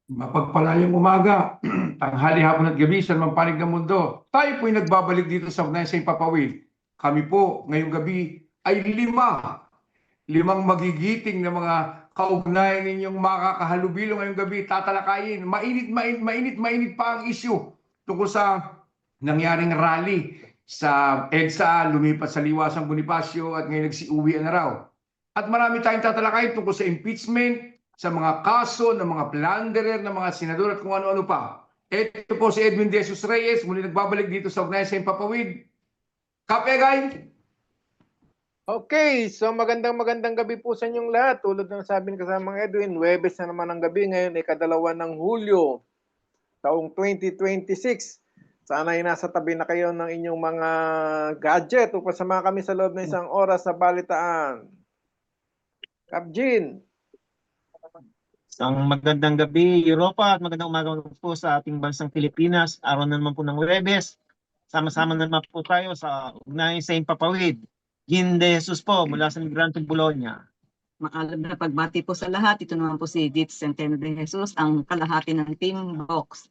Mapagpalayang umaga, tanghali, hapon at gabi sa mga panig ng mundo. Tayo po'y nagbabalik dito sa Ugnayan sa Impapawid. Kami po ngayong gabi ay limang magigiting na mga kaugnayan ninyong makakahalubilo ngayong gabi. Tatalakayin, mainit pa ang issue tungkol sa nangyaring rally sa EDSA, lumipat sa Liwasang Bonifacio at ngayon nagsiuwi na raw. At marami tayong tatalakayin tungkol sa impeachment, sa mga kaso ng mga plunderer ng mga senador at kung ano-ano pa. Ito po si Edwin De Jesus Reyes, muli nagbabalik dito sa Ugnayan sa Impapawid. Kapegay! Okay, so magandang gabi po sa inyong lahat. Tulad ng sabi ni kasamang Edwin, Huwebes na naman ang gabi ngayon, ikadalawa ng Hulyo, taong 2026. Sana ay nasa tabi na kayo ng inyong mga gadget upang samahan kami sa loob ng isang oras na balitaan. Kapjin. Isang magandang gabi, Europa, at magandang umaga po sa ating bansang Pilipinas. Araw na naman po ng Huwebes. Sama-sama na naman po tayo sa Ugnayan sa Impapawid. Gin De Jesus po mula sa Migrante Bologna. Makalag na pagbati po sa lahat. Ito naman po si Edith Centeno de Jesus, ang kalahati ng Team Box.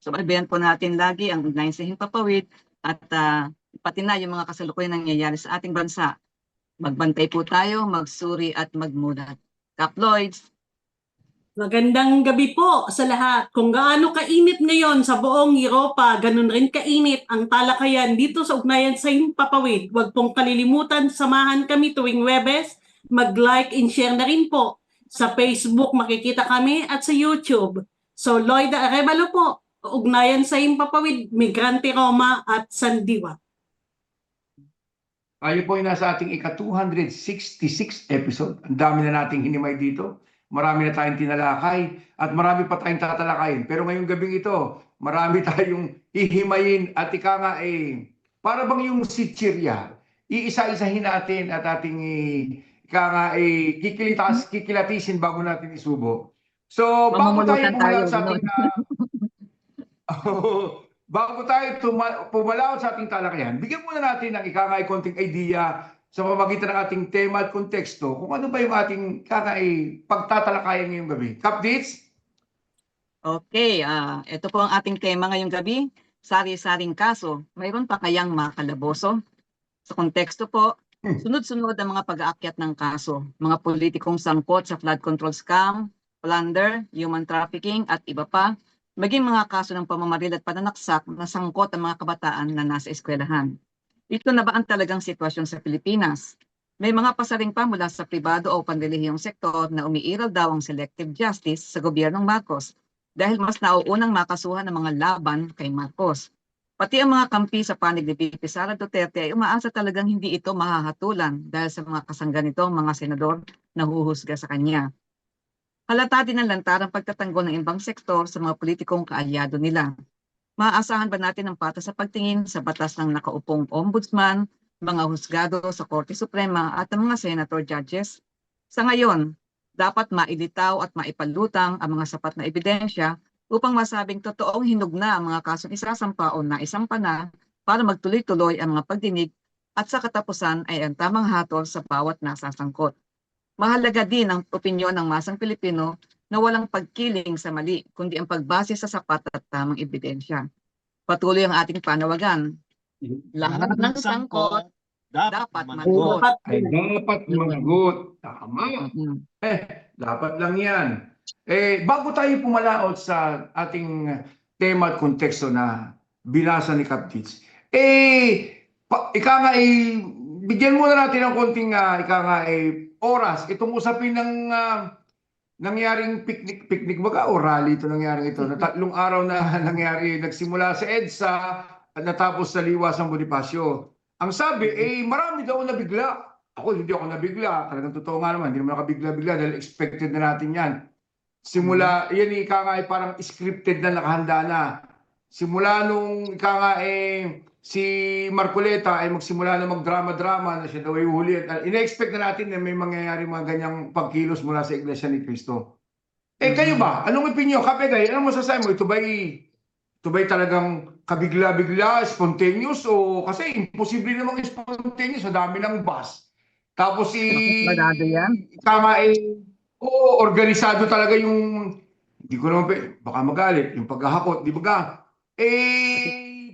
So, bayan po natin lagi ang Ugnayan sa Impapawid at pati na yung mga kasalukuyan nangyayari sa ating bansa. Magbantay po tayo, magsuri at magmulat. Kap Lloyds. Magandang gabi po sa lahat. Kung gaano kainit ngayon sa buong Europa, ganun rin kainit ang talakayan dito sa Ugnayan sa Impapawid. Huwag pong kalilimutan, samahan kami tuwing Webes. Mag-like and share na rin po. Sa Facebook makikita kami at sa YouTube. So Loida Arevalo po, Ugnayan sa Impapawid, Migrante Roma at Sandiwa. Tayo po ay nasa ating ika-266 episode. Ang dami na nating hinimay dito. Marami na tayong tinalakay at marami pa tayong tatalakayin. Pero ngayong gabing ito, marami tayong hihimayin at ika nga para bang yung sitsirya, iisa-isahin natin at ating ika nga kikilatisin bago natin isubo. So, bago tayo pumalaw sa ating bago tayo pumalaw sa ating talakayan, bigyan muna natin ng ika nga konting idea sa pamamagitan ng ating tema at konteksto, kung ano ba yung ating pagtatalakayan ngayong gabi. Kap Ditz? Okay, ito po ang ating tema ngayong gabi, sari-saring kaso. Mayroon pa kayang makalaboso? Sa konteksto po, sunod-sunod ang mga pag-aakyat ng kaso, mga politikong sangkot sa flood control scam, plunder, human trafficking at iba pa, maging mga kaso ng pamamaril at pananaksak na sangkot ang mga kabataan na nasa eskwelahan. Ito na ba ang talagang sitwasyon sa Pilipinas? May mga pasaring pa mula sa pribado o panrelihiyong sektor na umiiral daw ang selective justice sa gobyernong Marcos dahil mas nauunang makasuhan ng mga laban kay Marcos. Pati ang mga kampi sa panig ni VP Sara Duterte ay umaasa talagang hindi ito mahahatulan dahil sa mga kasangga nitong mga senador na huhusga sa kanya. Halata din ang lantarang pagtatanggol ng ibang sektor sa mga politikong kaalyado nila. Maaasahan ba natin ang patas sa pagtingin sa batas ng nakaupong ombudsman, mga husgado sa Korte Suprema at ang mga senator judges? Sa ngayon, dapat mailitaw at maipalutang ang mga sapat na ebidensya upang masabing totoong hinugna ang mga kasong isasampa o naisampa na para magtuloy-tuloy ang mga pagdinig at sa katapusan ay ang tamang hatol sa bawat nasasangkot. Mahalaga din ang opinyon ng masang Pilipino na walang pagkiling sa mali, kundi ang pagbase sa sapat at tamang ebidensya. Patuloy ang ating panawagan. Lahat ng sangkot dapat managot. Ay dapat managot. Tama. Dapat lang yan. Bago tayo pumalaot sa ating tema at konteksto na binasa ni Kap Ditz, bigyan muna natin ng konting oras itong usapin ng nangyaring picnic baga o rally ito nangyari ito na 3 araw na nangyari, nagsimula sa EDSA at natapos sa Liwasang Bonifacio. Ang sabi marami daw nabigla. Ako hindi ako nabigla, talagang totoo nga naman, hindi naman nakabigla-bigla dahil expected na natin yan. Simula yan parang scripted na, nakahanda na. Simula nung si Marcoleta ay magsimula na magdrama-drama na siya daw ay uhuli. Ina-expect na natin na may mangyayari mga ganyang pagkilos mula sa Iglesia ni Cristo. Kayo ba? Anong opinion? Kapegay, anong masasabi mo? Ito ba'y talagang kabigla-bigla, spontaneous? O kasi imposible namang spontaneous, sa dami ng bus. Tapos organisado talaga yung di ko naman, baka magalit, yung paghahakot, di ba ka?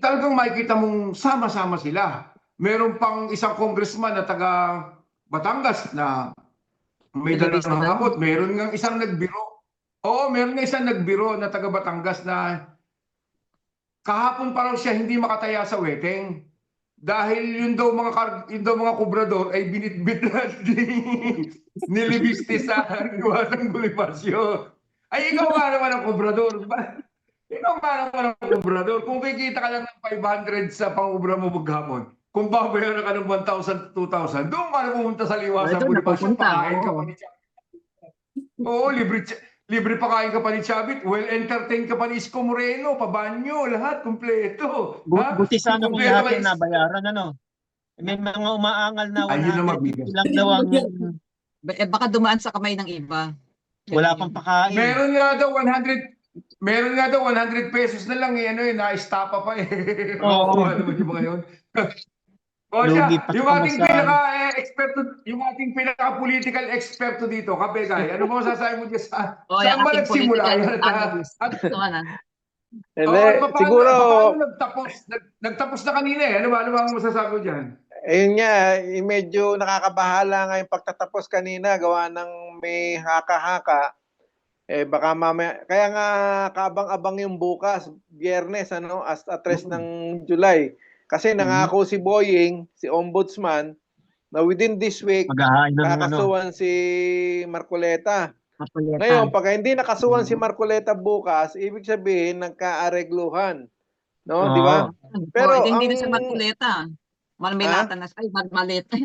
Talagang makikita mong sama-sama sila. Meron pang isang congressman na taga Batangas na may Ilibis dalang na ba? hakot. Meron nga isang nagbiro. Oo, meron nga isang nagbiro na taga Batangas na kahapon pa raw siya hindi makataya sa weteng. Dahil yun daw mga kubrador ay binitbit na nilibiste sa Iwasang Bonifacio. Ay, ikaw nga naman ang kubrador. Ikaw nga naman ang kubrador. Kung kikita ka lang ng 500 sa pang-ubra mo maghapon, kung babayaran ka ng 1,000 to 2,000, doon ka na pumunta sa Liwasang Doon na Bonifacio, pupunta, pakain ka oo. pa ni Chabit. Oo, libre pakain ka pa ni Chabit, well-entertained ka pa ni Isko Moreno, pabanyo, lahat, kumpleto. Ha? Buti sana kung Kumpleto lahat kay yung nabayaran, ano? May mga umaangal na Ayun ang 150 mabigat. lang daw ang Baka dumaan sa kamay ng iba. wala pang pakain. Meron nga daw 100 pesos na lang na-estapa pa eh. Oo. Kawawa naman yung mga yun. O Lugi siya, pa sa yung ating pamasahe. eksperto, yung ating pinaka-political eksperto dito, Kapegay, ano mo masasabi mo dyan O, saan yung ba ating nagsimula political yan? analyst. Ito na. Hindi, siguro, Paano nagtapos? Nagtapos na kanina eh. Ano ba ang masasabi mo dyan? ayun nga, medyo nakakabahala nga yung pagtatapos kanina, gawa ng may haka-haka. Baka mamaya, kaya nga kaabang-abang yung bukas, Biyernes, at 3 ng July. Kasi nangako si Boying, si Ombudsman, na within this week, Maghahain ng kakasuhan si Marcoleta. Mapuleta. Ngayon, pag hindi nakasuhan si Marcoleta bukas, ibig sabihin, nagkaaregluhan. No, di ba? Pero Hindi ang na siya Marcoleta. Marmelata na siya. Ay, marmaleta.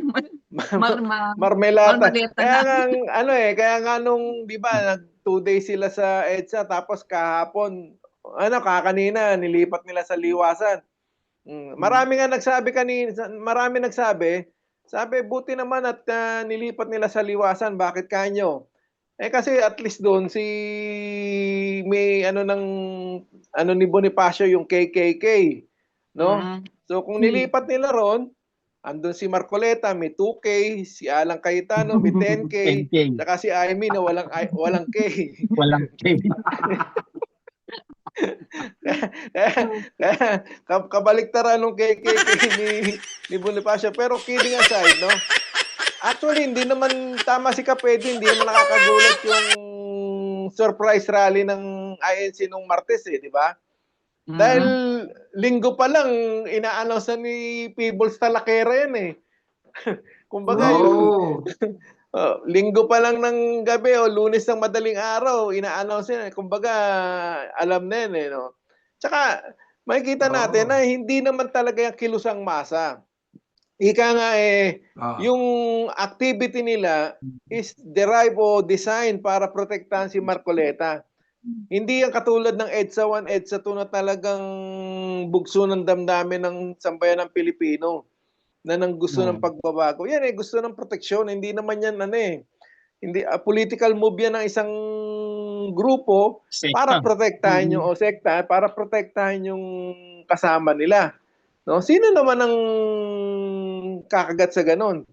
marmelata. Marmaleta Kaya na. nga kaya nga nung 'di ba, 2 days sila sa EDSA tapos kahapon kakanina nilipat nila sa Liwasan. Marami nga nagsabi kanina, sabi buti naman at nilipat nila sa Liwasan, bakit kanyo? Kasi at least doon may ni Bonifacio yung KKK, no? So kung nilipat nila ron, andun si Marcoleta, may 2K, si Alan Cayetano, may 10K, 10K. saka si Amy na walang K. Walang K. Kabaliktaran nung KKK ni Bonifacio. Pero kidding aside, no? Actually, hindi naman tama si Kapedi, hindi naman nakakagulat yung surprise rally ng INC nung Martes, di ba? Dahil linggo pa lang, ina-announce ni Peebles Talakera yan eh. Kumbaga, linggo pa lang ng gabi o Lunes ng madaling araw, ina-announce yan. Kumbaga, alam na yan eh. No? Tsaka, makikita natin na hindi naman talaga yung kilusang masa. Ika nga yung activity nila is derived o designed para protektahan si Marcoleta. Hindi yan katulad ng EDSA 1, EDSA 2 na talagang bugso ng damdamin ng sambayan ng Pilipino na nang gusto ng pagbabago. Yan gusto ng proteksyon. Hindi naman yan hindi political move yan ng isang grupo para protektahan yung sekta, para protektahan yung kasama nila. No, sino naman ang kakagat sa ganon?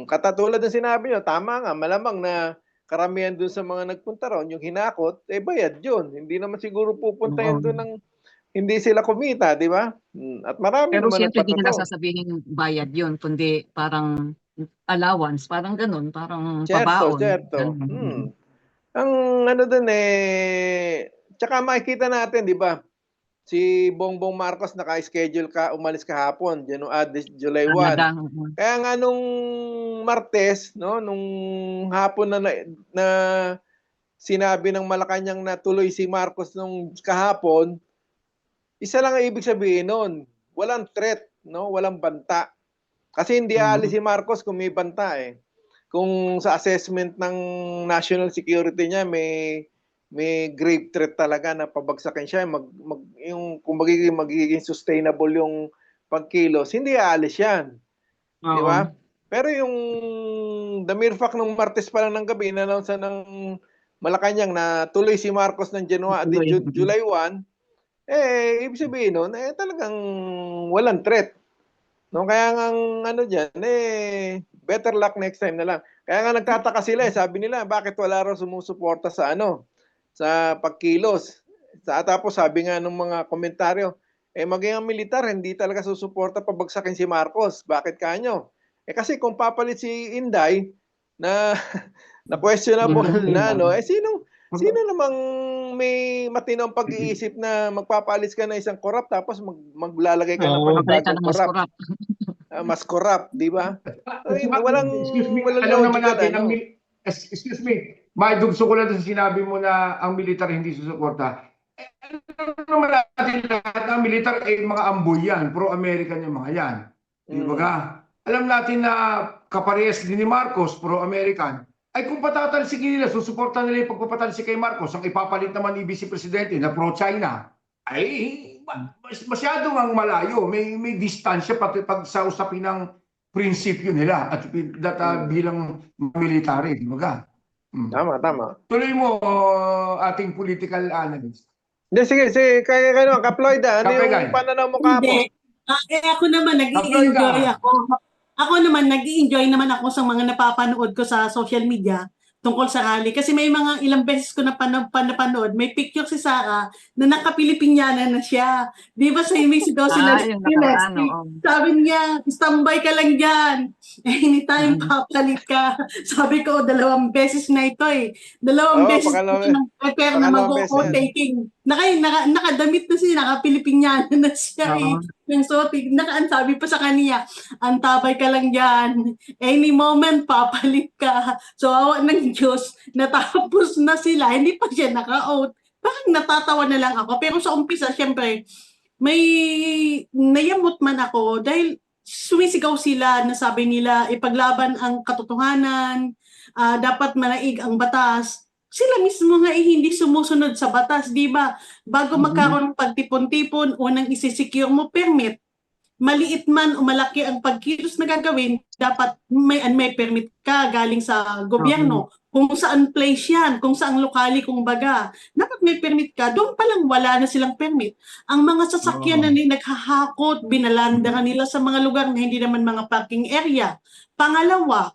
Katulad ng sinabi nyo, tama nga, malamang na karamihan dun sa mga nagpunta ron, yung hinakot, bayad yun. Hindi naman siguro pupunta yun dun ng hindi sila kumita, di ba? At marami Pero naman siyempre, hindi nila nagpatotoo. sasabihin bayad yun, kundi parang allowance, parang ganun, parang Certo, pabaon. certo. Ang dun tsaka makikita natin, di ba? Si Bongbong Marcos naka-schedule umalis kahapon, July 1. Kaya nga nung Martes, no, nung hapon na sinabi ng Malacanang na tuloy si Marcos nung kahapon, isa lang ang ibig sabihin nun, walang threat, no, walang banta. Kasi hindi aalis si Marcos kung may banta eh. Kung sa assessment ng national security niya may grave threat talaga na pabagsakin siya, kung magiging sustainable yung pagkilos, hindi aalis yan. Di ba? Pero yung the mere fact nung Martes pa lang ng gabi, in-announce ng Malacanang na tuloy si Marcos ng July 1, ibig sabihin nun, talagang walang threat. No, kaya nga dyan, better luck next time na lang. Kaya nga nagtataka sila, sabi nila, bakit wala raw sumusuporta sa sa pagkilos. Tapos sabi nga ng mga komentaryo, maging ang militar, hindi talaga susuporta pabagsakin si Marcos. Bakit kanyo? Kasi kung papalit si Inday na na questionable na, no? Sino namang may matinong pag-iisip na magpapalis ka na isang korap tapos maglalagay ka ng Oo. Pabalikan panibagong ng mas korap. korap. Mas korap, di ba? Excuse me, walang alam naman logical, natin, ano? excuse me, maidugso ko lang sa sinabi mo na ang militar hindi susuporta. Alam naman natin lahat ng militar ay mga amboy yan, pro-American yung mga yan. Di ba ka? Alam natin na kaparehas din ni Marcos, pro-American. Ay kung patatalsikin nila, susuporta nila yung pagpapatalsik kay Marcos, ang ipapalit naman ni Vice Presidente na pro-China, ay masyadong ang malayo. May distansya pag sa usapin ng prinsipyo nila at bilang military. Di ba ka? Tama. Tuloy mo, ating political analyst. Hindi, sige, kaya Kaployd, ano Kape, yung guys. pananaw mo kahapon? Hindi. Ako naman, nag-i-enjoy Kaploy ka. ako. Ako naman, nag-i-enjoy naman ako sa mga napapanood ko sa social media tungkol sa rally. Kasi may mga ilang beses ko napanood, may picture si Sarah na nakapilipinyana na siya. Di ba sa imig daw sila Yung nakaraan, oo. sabi niya, standby ka lang dyan. Anytime papalit ka. Sabi ko, 2 beses na ito eh. 2 beses pangalawang- ko nang prepare na pangalawang beses mag-vote yan. taking. Nakadamit na siya, nakapilipinyana na siya eh. Yung suotin, sabi pa sa kanya, antabay ka lang dyan. Any moment, papalit ka. So, awa ng Diyos, natapos na sila. Hindi pa siya naka-out. Parang natatawa na lang ako. Pero sa umpisa, syempre, may nayamot man ako dahil sumisigaw sila na sabi nila, ipaglaban ang katotohanan, dapat manaig ang batas. Sila mismo nga hindi sumusunod sa batas, di ba? Bago magkaroon ng pagtipon-tipon, unang isisecure mo permit. Maliit man o malaki ang pagkilos na gagawin, dapat may permit ka galing sa gobyerno. Kung saan place yan, kung saan lokali, kung baga. Dapat may permit ka. Doon pa lang wala na silang permit. Ang mga sasakyan na naghahakot, binalandaran nila sa mga lugar na hindi naman mga parking area. Pangalawa,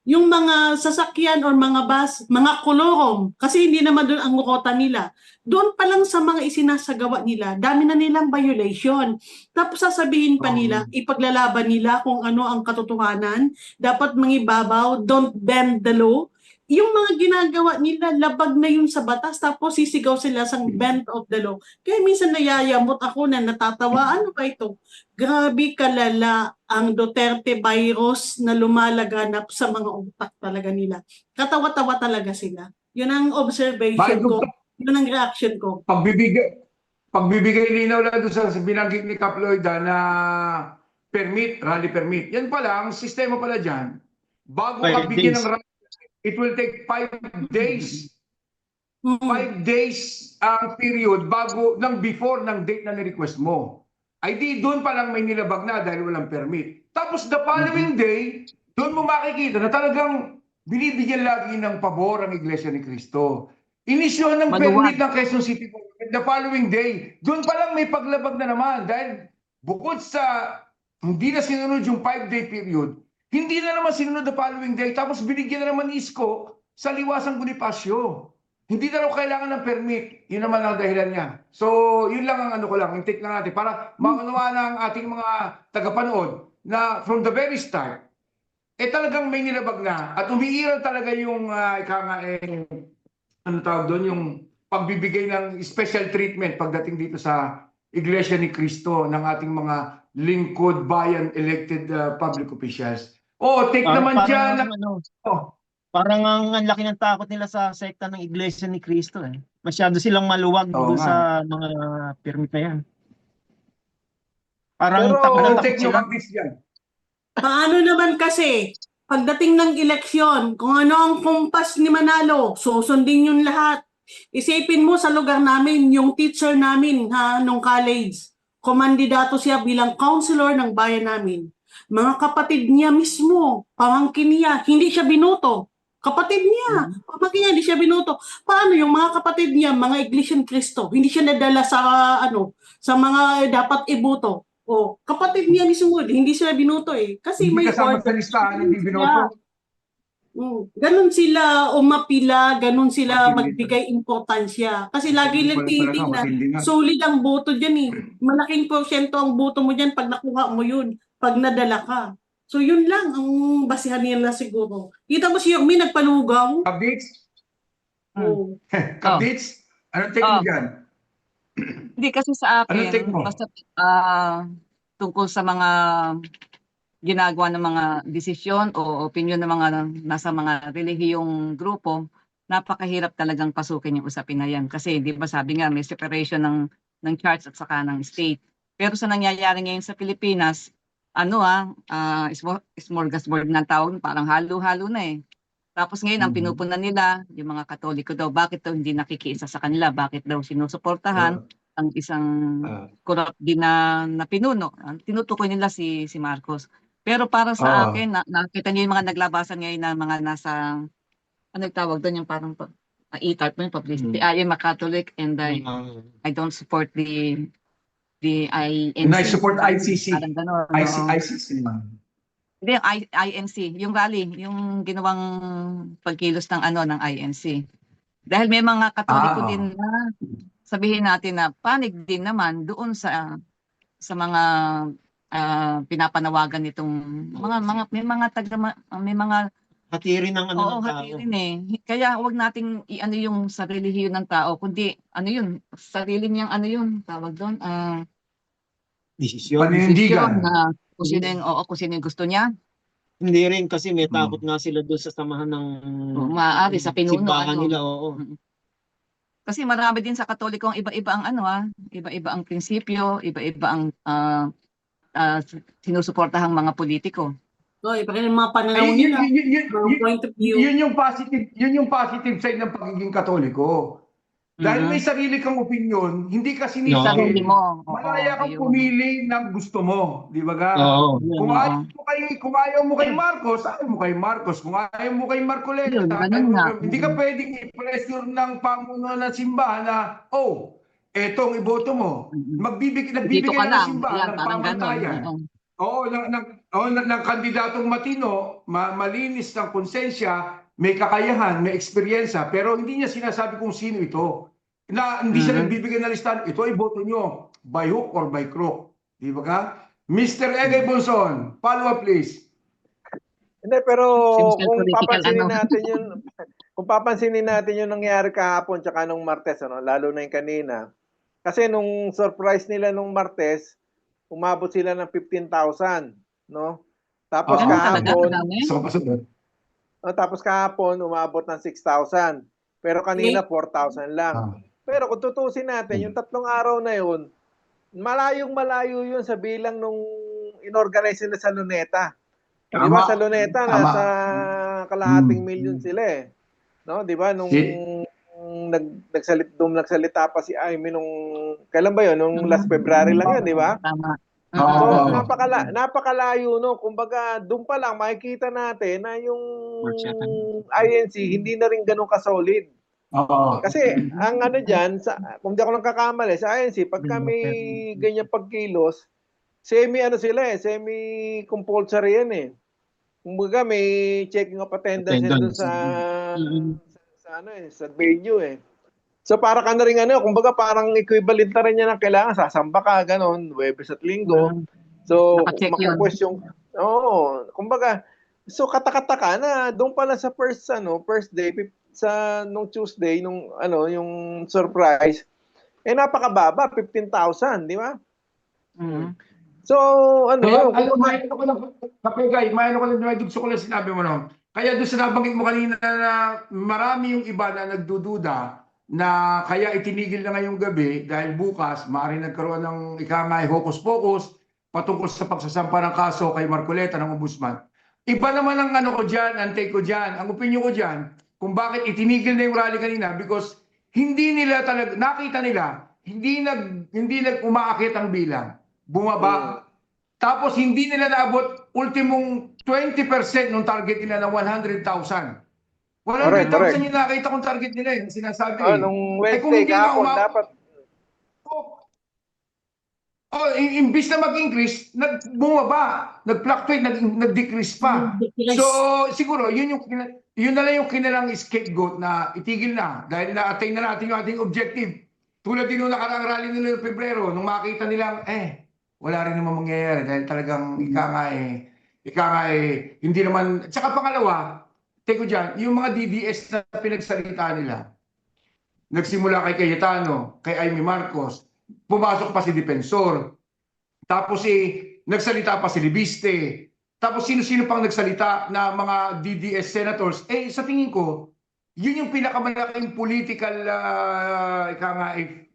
yung mga sasakyan or mga bus, mga kolorom, kasi hindi naman doon ang rota nila. Doon pa lang sa mga isinasagawa nila, dami na nilang violation. Tapos sasabihin pa nila, ipaglalaban nila kung ano ang katotohanan, dapat mangibabaw, don't bend the law. Yung mga ginagawa nila, labag na yun sa batas, tapos sisigaw sila sa bend of the law. Kaya minsan nayayamot ako na natatawa, ano ba ito? Grabe kalala ang Duterte virus na lumalaganap sa mga utak talaga nila. Katawa-tawa talaga sila. Yun ang observation ko. Yun ang reaction ko. Pagbibigay linaw lang doon sa binanggit ni Kaployd na permit, rally permit. Yan pala, ang sistema pala dyan, bago ka 5 bigyan days. ng rally, it will take 5 days. 5 days ang period before ng date na ni-request mo. Ay di doon pa lang may nilabag na dahil walang permit. Tapos the following day, doon mo makikita na talagang binibigyan lagi ng pabor ang Iglesia ni Cristo. Inisyon ng permit ng Quezon City the following day. Doon pa lang may paglabag na naman dahil bukod sa hindi na sinunod yung 5-day period, hindi na naman sinunod the following day tapos binigyan na naman isko sa liwasang Bonifacio. Hindi na raw kailangan ng permit. Yun naman ang dahilan niya. So, yun lang ang ano ko lang, yung take lang natin para maunawaan ng ating mga tagapanood na from the very start, talagang may nilabag na at umiiral talaga yung ano tawag doon, yung pagbibigay ng special treatment pagdating dito sa Iglesia ni Cristo ng ating mga lingkod, bayan, elected public officials. Take naman dyan. Parang ang laki ng takot nila sa sekta ng Iglesia ni Cristo eh. Masyado silang maluwag doon sa mga permit na yan. Parang takot na takot sila. Paano naman kasi, pagdating ng eleksyon, kung ano ang kumpas ni Manalo, susundin yun lahat. Isipin mo sa lugar namin, yung teacher namin nung college, kumandidato siya bilang counselor ng bayan namin. Mga kapatid niya mismo, pamangkin niya, hindi siya binoto. Kapatid niya, pamangkin niya, hindi siya binoto. Paano yung mga kapatid niya, mga Iglesia ni Cristo, hindi siya nadala sa mga dapat iboto. Kapatid niya mismo, hindi siya binoto eh. Kasi Hindi may kasama order. sa listahan, hindi binoto. Ganun sila umapila, ganun sila Matindi. magbigay importansya. Kasi lagi Matindi lang pala talaga, tinitingnan, matindi nga. solid ang boto dyan eh. Malaking porsyento ang boto mo dyan pag nakuha mo yun, pag nadala ka. So yun lang ang basihan nila siguro. Kita mo si Yormi nagpalugaw. Kabits? Mm. Oh. Kabits? Anong take mo Oh. dyan? Hindi kasi sa Anong take akin, mo? basta tungkol sa mga ginagawa ng mga desisyon o opinion ng mga nasa mga relihiyong grupo, napakahirap talagang pasukin yung usapin na yan. Kasi di ba sabi nga may separation ng church at saka ng state. Pero sa nangyayari ngayon sa Pilipinas, smorgasbord ng tawag, parang halo-halo na eh. Tapos ngayon, ang pinupunan nila, yung mga Katoliko daw, bakit daw hindi nakikiisa sa kanila? Bakit daw sinusuportahan ang isang corrupt din na pinuno? Tinutukoy nila si Marcos. Pero para sa akin, nakita niyo yung mga naglabasan ngayon na mga nasa, ano tawag doon, yung parang e-type mo yung publicity. I am a Catholic and I don't support the INC. And I support ICC. Parang gano'n. ICC naman. Hindi, yung INC, yung rally, yung ginawang pagkilos ng ng INC. Dahil may mga Katoliko din na sabihin natin na panig din naman doon sa mga pinapanawagan nitong may mga Hatirin ng oo, ng tao. hatirin eh. Kaya wag nating i-ano yung sa relihiyon ng tao, kundi yun, sarili niyang yun, tawag doon, Desisyon. Paninindigan. na kung sino yung gusto niya. Hindi rin kasi may takot nga sila doon sa samahan ng Maaari sa pinuno. simbahan nila, oo. Kasi marami din sa Katoliko ang iba-iba ang iba-iba ang prinsipyo, iba-iba ang sinusuportahang mga politiko. Iba rin ang mga pananaw nila, mga point of view. Yun yung positive side ng pagiging Katoliko. Dahil may sarili kang opinion, hindi ka Sarili sinisingil. mo. Malaya kang ayun. pumili ng gusto mo, di ba ga? Oo. Kung ayaw mo kay Marcos, ayaw mo kay Marcos. Kung ayaw mo kay Marcoleta, Yun, ganun nga. hindi ka pwedeng i-pressure ng pamuno ng simbahan na, etong iboto mo. Nagbibigay Dito ka ng lang. simbahan Ayan, ng parang pamantayan. ganun. Oo, ng kandidatong matino, malinis ng konsensya, may kakayahan, may eksperyensya, pero hindi niya sinasabi kung sino ito. Hindi siya nagbibigay ng listahan, ito ay boto nyo, by hook or by crook. Di ba ka? Mr. Egay Bonson, follow up please. Hindi, pero Simple kung political, papansinin natin yung nangyari kahapon tsaka nung Martes, lalo na yung kanina. Kasi nung surprise nila nung Martes, umabot sila ng 15,000, no? Tapos kahapon umabot ng 6,000. Pero kanina 4,000 lang. Pero kung tutusin natin, yung 3 araw na yun, malayong-malayo yun sa bilang nung inorganize nila sa Luneta. Di ba sa Luneta, nasa kalahating milyon sila eh. No, di ba? Nung nagsalita pa si Amy nung, kailan ba yun? Nung last February lang yun, di ba? Tama. So, napakalayo, no? Kumbaga, doon pa lang makikita natin na yung INC hindi na rin ganun kasolid. Kasi, ang dyan, kung di ako lang kakamali, sa INC, pagka may ganyan pagkilos, semi-compulsory yan eh. Kumbaga, may checking of attendance doon sa venue eh. So para ka na rin kumbaga parang equivalent na rin yan ng kailangan sasamba ka ganon, Huwebes at Linggo. So maku-question. Kumbaga so katakataka na doon pala sa first day nung Tuesday yung surprise napakababa 15,000, di ba? So gusto ko lang sinabi mo no. Kaya doon sa nabanggit mo kanina na marami yung iba na nagdududa na kaya itinigil na ngayong gabi dahil bukas maaari nagkaroon ng hocus-pocus patungkol sa pagsasampa ng kaso kay Marcoleta ng Ombudsman. Iba naman ang ang take ko dyan, ang opinion ko dyan, kung bakit itinigil na yung rally kanina because hindi nila talaga, nakita nila, hindi umaakit ang bilang, bumaba. Tapos hindi nila naabot ultimong 20% ng target nila na 100,000. 100,000 yung nakita kong target nila yung sinasabi. Nung Wednesday kahapon dapat. Imbis na mag-increase, bumaba, nag-fluctuate, nag-decrease pa. So siguro yun yung yun na lang yung kinalang scapegoat na itigil na dahil na-attain na natin yung ating objective. Tulad din nung nakaraang rally nila ng Pebrero, nung makita nilang, wala rin naman mangyayari dahil talagang ika nga hindi naman, tsaka pangalawa, teko dyan, yung mga DDS na pinagsalita nila, nagsimula kay Cayetano, kay Amy Marcos, pumasok pa si Defensor, tapos nagsalita pa si Libiste, tapos sino-sino pang nagsalita na mga DDS senators, sa tingin ko, yun yung pinakamalaking political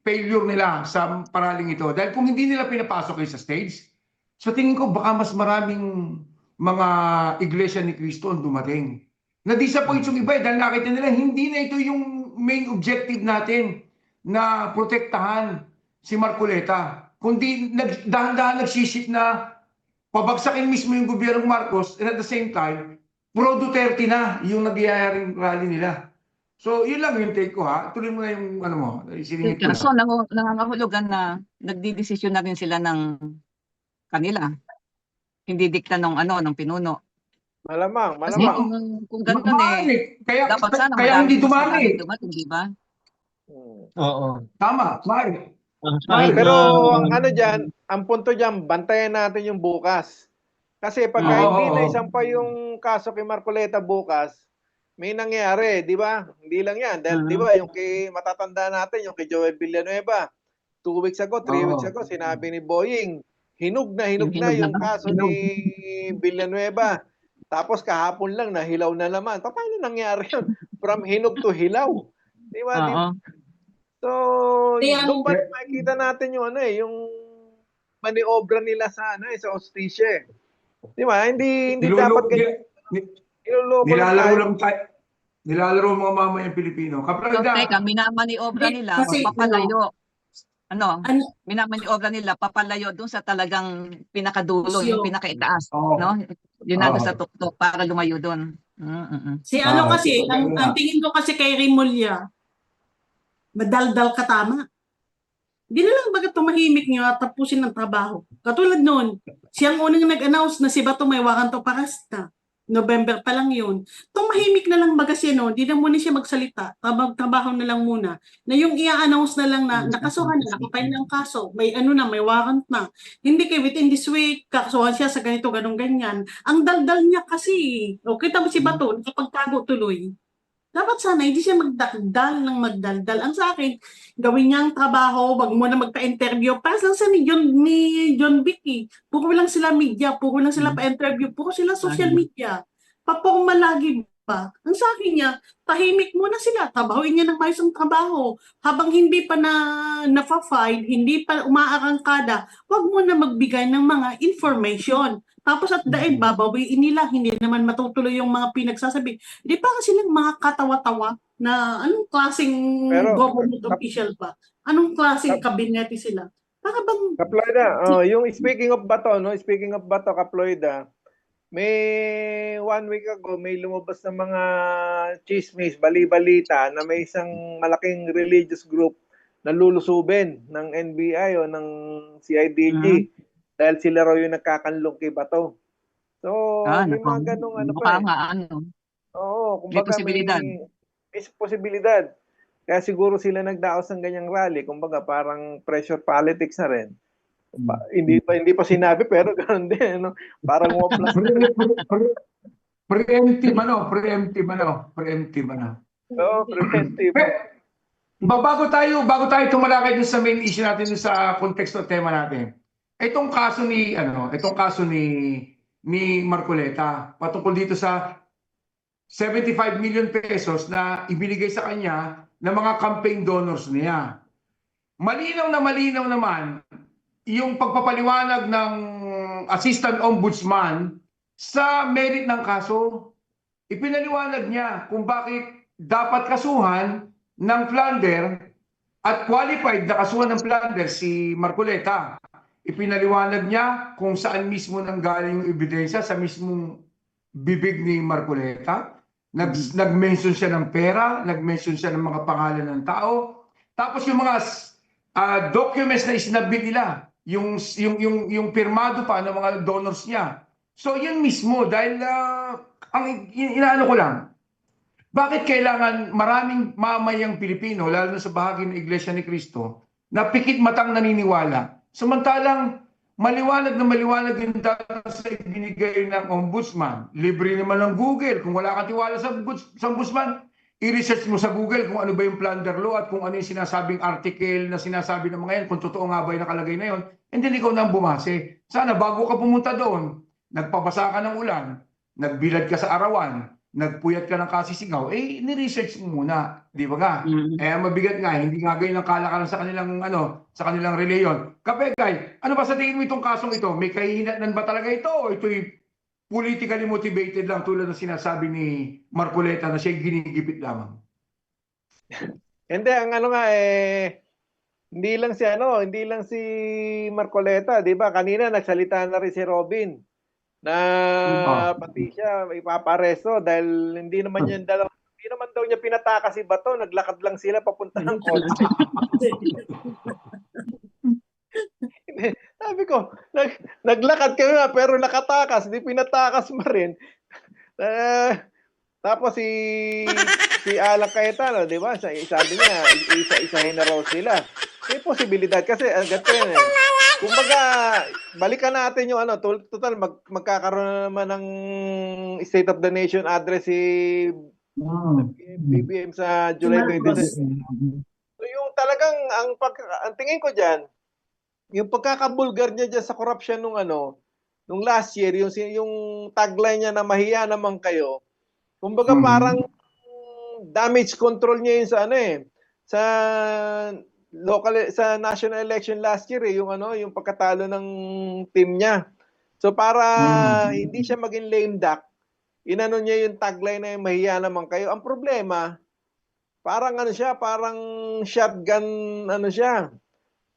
failure nila sa paraling ito. Dahil kung hindi nila pinapasok yun sa stage, sa tingin ko baka mas maraming mga iglesia ni Cristo ang dumating. Na-disappoint yung iba dahil nakita nila hindi na ito yung main objective natin na protektahan si Marcoleta. Kundi dahan-dahan nagsisip na pabagsakin mismo yung gobyernong Marcos and at the same time, pro-Duterte na yung nagyayaring rally nila. So, yun lang yung take ko ha. Tuloy mo na yung ano mo. Siningit ko So, lang. nangangahulugan na nagdidesisyon na rin sila ng kanila. Hindi dikta ng pinuno. Malamang, Kasi malamang. kung ganun Kaya dapat sana kaya hindi marami dumami. dumating, di ba? Oo. Tama, Mari. Pero ano dyan, ang punto dyan, bantayan natin yung bukas. Kasi pagka hindi na isampa yung kaso kay Marcoleta bukas, may nangyari, di ba? Hindi lang yan. Dahil, di ba, yung matatanda natin, yung kay Joel Villanueva, 2 weeks ago, 3 weeks ago, sinabi ni Boying, hinug na yung kaso ni Villanueva. Tapos kahapon lang, nahilaw na naman. Paano nangyari yun? From hinog to hilaw. Di ba? So, doon pa makikita natin yung yung maniobra nila sa sa hostisya. Di ba? Hindi dapat Nilalaro mga mamamayang Pilipino. So, teka, minamaniobra nila, Kasi, papalayo. Minamaniobra nila, papalayo dun sa talagang pinakadulo, yung pinakaitaas. No? Yun na sa tuktok para lumayo dun. Si kasi, ang tingin ko kasi kay Rimulya, madaldal ka tama. Di na lang baga tumahimik niya at tapusin ng trabaho. Katulad noon, siyang unang nag-announce na si Bato may wakanto paras na. November pa lang yun. Tumahimik na lang baga siya noon, di na muna siya magsalita, trabaho na lang muna. Na yung i-announce na lang na nakasuhan na, nakapay ng kaso, may may warrant na. Hindi kay within this week, kakasuhan siya sa ganito, ganong ganyan. Ang daldal niya kasi, kita mo si Bato, nakapagtago tuloy. Dapat sana hindi siya magdaldal ng magdaldal. Ang sa akin, gawin niya ang trabaho, wag mo na magpa-interview. Para lang sa ni John Vicky. Puro lang sila media, puro lang sila pa-interview, puro sila social media. Papong malagi ba? Ang sa akin niya, tahimik muna sila, trabahoin niya ng maayos ang trabaho. Habang hindi pa na-file, hindi pa umaarangkada, wag mo na magbigay ng mga information. Tapos at the end, babawiin nila, hindi naman matutuloy yung mga pinagsasabi. Di pa silang mga katawa-tawa na anong klaseng government official ba? Anong klaseng kabinete sila? Para bang... Kaploida, yung speaking of Bato, Kaploida, may 1 week ago, may lumabas na mga chismis, bali-balita na may isang malaking religious group na lulusubin ng NBI o ng CIDG. Dahil sila raw yung nagkakanlong kay Bato. So, may mga ganong Oo, kumbaga may posibilidad. Kaya siguro sila nagdaos ng ganyang rally. Kumbaga parang pressure politics na rin. Hindi pa sinabi pero ganoon din. No? Parang woplas. Preemptive. Oo, preemptive. Bago tayo tumalakay dun sa main issue natin dun sa konteksto at tema natin. Itong kaso ni Marcoleta patungkol dito sa 75 million pesos na ibinigay sa kanya ng mga campaign donors niya. Malinaw naman yung pagpapaliwanag ng Assistant Ombudsman sa merit ng kaso. Ipinaliwanag niya kung bakit dapat kasuhan ng plunder at qualified na kasuhan ng plunder si Marcoleta. Ipinaliwanag niya kung saan mismo nanggaling yung ebidensya sa mismong bibig ni Marcoleta. Nag-mention siya ng pera, nag-mention siya ng mga pangalan ng tao. Tapos yung mga documents na isinabi nila, yung pirmado pa ng mga donors niya. So yun mismo dahil ang inaano ko lang, bakit kailangan maraming mamayang Pilipino, lalo na sa bahagi ng Iglesia ni Cristo, na pikit matang naniniwala? Samantalang maliwanag na maliwanag yung data sa ibinigay ng ombudsman. Libre naman ng Google. Kung wala kang tiwala sa ombudsman, i-research mo sa Google kung ano ba yung plunder law at kung ano yung sinasabing article na sinasabi ng mga yan, kung totoo nga ba yung nakalagay na yun, and then ikaw nang bumase. Sana bago ka pumunta doon, nagpabasa ka ng ulan, nagbilad ka sa arawan, nagpuyat ka ng kasisigaw, ni-research mo muna, di ba nga? Mabigat nga, hindi nga ganyan ang kalakalan sa kanilang sa kanilang reliyon. Kapegay, ano ba sa tingin mo itong kasong ito? May kahinatnan ba talaga ito o ito'y politically motivated lang tulad ng sinasabi ni Marcoleta na siya ginigipit lamang? Hindi, ang hindi lang si Marcoleta, 'di ba? Kanina nagsalita na rin si Robin na pati siya ipaparesto dahil hindi naman daw niya pinatakas si Bato, naglakad lang sila papunta ng kotse. Sabi ko, naglakad kami na pero nakatakas, di pinatakas mo rin. Tapos si Alan Cayetano, di ba? Sabi niya, isa-isahin na raw sila. May posibilidad kasi ganito yan eh. Kumbaga, balikan natin yung total magkakaroon na naman ng State of the Nation address si BBM sa July 26. So yung talagang ang tingin ko diyan, yung pagkakabulgar niya diyan sa corruption nung last year, yung tagline niya na mahiya naman kayo. Kumbaga parang damage control niya yun sa sa national election last year yung pagkatalo ng team niya. So para hindi siya maging lame duck, inano niya yung tagline na mahiya naman kayo. Ang problema, parang parang shotgun siya.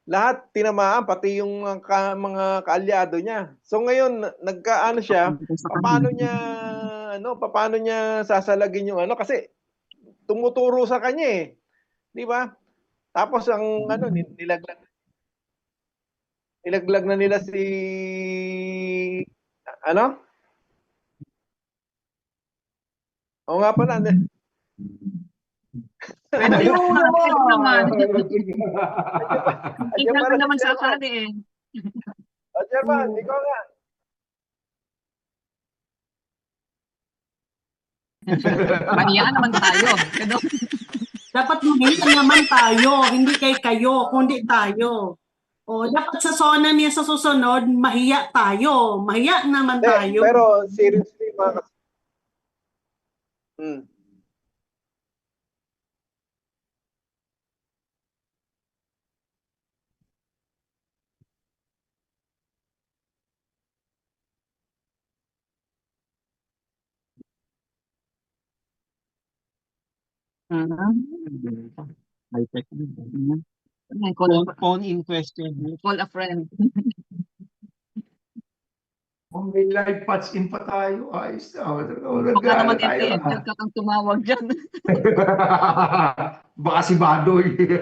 Lahat tinamaan pati yung mga kaalyado niya. So ngayon siya, paano niya sasalagin yung kasi tumuturo sa kanya eh. 'Di ba? Tapos ang nilaglag na nila si Oo nga pala. Pwede naman. Andiyan Ikaw pala naman si Chairman. sasali eh. Chairman, ikaw nga. Mahiya naman tayo. Dapat mahiya naman tayo, hindi kayo, kundi tayo. O, dapat sa SONA niya sa susunod, mahiya tayo. Mahiya naman tayo. Pero seriously, mga Phone in question. Call a friend. May live patch in pa tayo. Ayos na. Baka naman FTFL ka kang tumawag dyan. Baka si Badoy. Sige.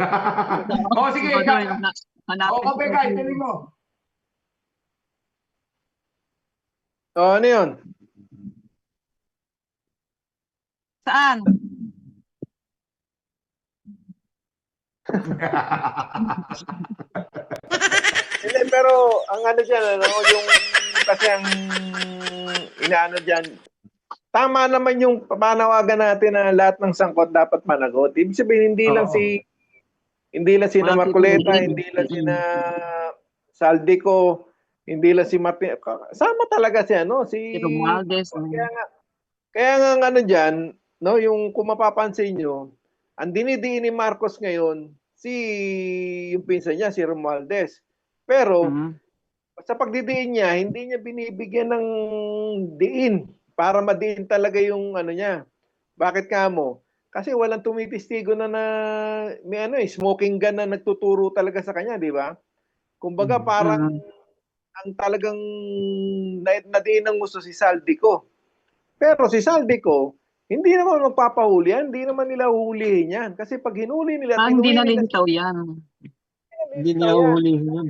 Hanapin ko. Kapegay, tuloy mo. ano yun? Saan? Hindi, pero ang dyan, yung kasi ang inaano dyan, tama naman yung panawagan natin na lahat ng sangkot dapat managot. Ibig sabihin, hindi lang si Marcoleta, hindi lang si Saldico, hindi lang si Martin. Sama talaga si Romualdez. Kaya nga dyan, yung kung mapapansin nyo, ang dinidiin ni Marcos ngayon, yung pinsan niya, si Romualdez. Pero, sa pagdidiin niya, hindi niya binibigyan ng diin para madiin talaga yung niya. Bakit ka mo? Kasi walang tumitistigo na may smoking gun na nagtuturo talaga sa kanya, di ba? Kumbaga parang ang talagang nadiin ng gusto si Saldico. Pero si Saldico, hindi naman magpapahuli yan, hindi naman nila huhulihin yan. Kasi pag hinuli nila, Hindi na lintaw yan. Hindi nila uhulihin yun.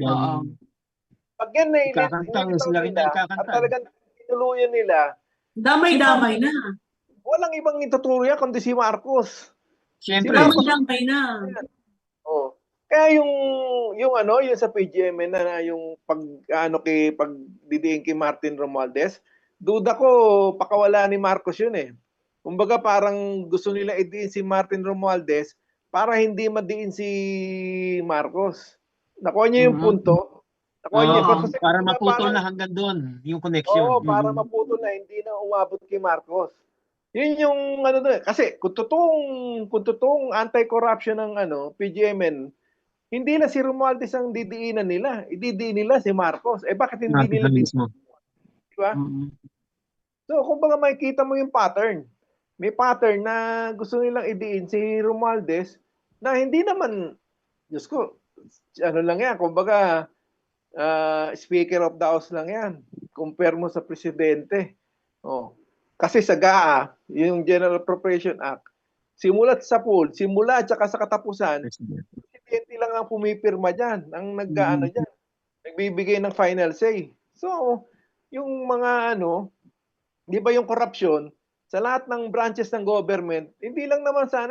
Pag yan na Ikakanta, sila rin na ikakanta. at talagang tinuluyan nila, Damay-damay na. walang ibang ituturo yan kundi si Marcos. Siyempre. Marcos. Damay na. Oh. Kaya yung sa PGMN na yung pagdidiin kay Martin Romualdez, duda ko pakawala ni Marcos yun eh. Kumbaga parang gusto nila idiin si Martin Romualdez para hindi madiin si Marcos. Nakuha niyo yung punto? Nakuha niyo Oo, kasi para kumbaga maputol parang- na hanggang doon yung connection. Oo, para maputol na hindi na umabot kay Marcos. Yun yung ano doon. Kasi kung totoong anti-corruption ng PGMN, hindi na si Romualdez ang didiinan nila. Ididiin nila si Marcos. Bakit hindi Natin nila mismo. di ba? Mm. So, kumbaga makikita mo yung pattern. May pattern na gusto nilang idiin si Romualdez na hindi naman, Diyos ko, ano lang yan, kumbaga, Speaker of the House lang yan. Compare mo sa Presidente. Oh. Kasi sa GAA, yung General Appropriation Act, simula at saka sa katapusan, Presidente lang ang pumipirma dyan, ang dyan, nagbibigay ng final say. So, yung mga di ba yung corruption, sa lahat ng branches ng government, hindi lang naman sa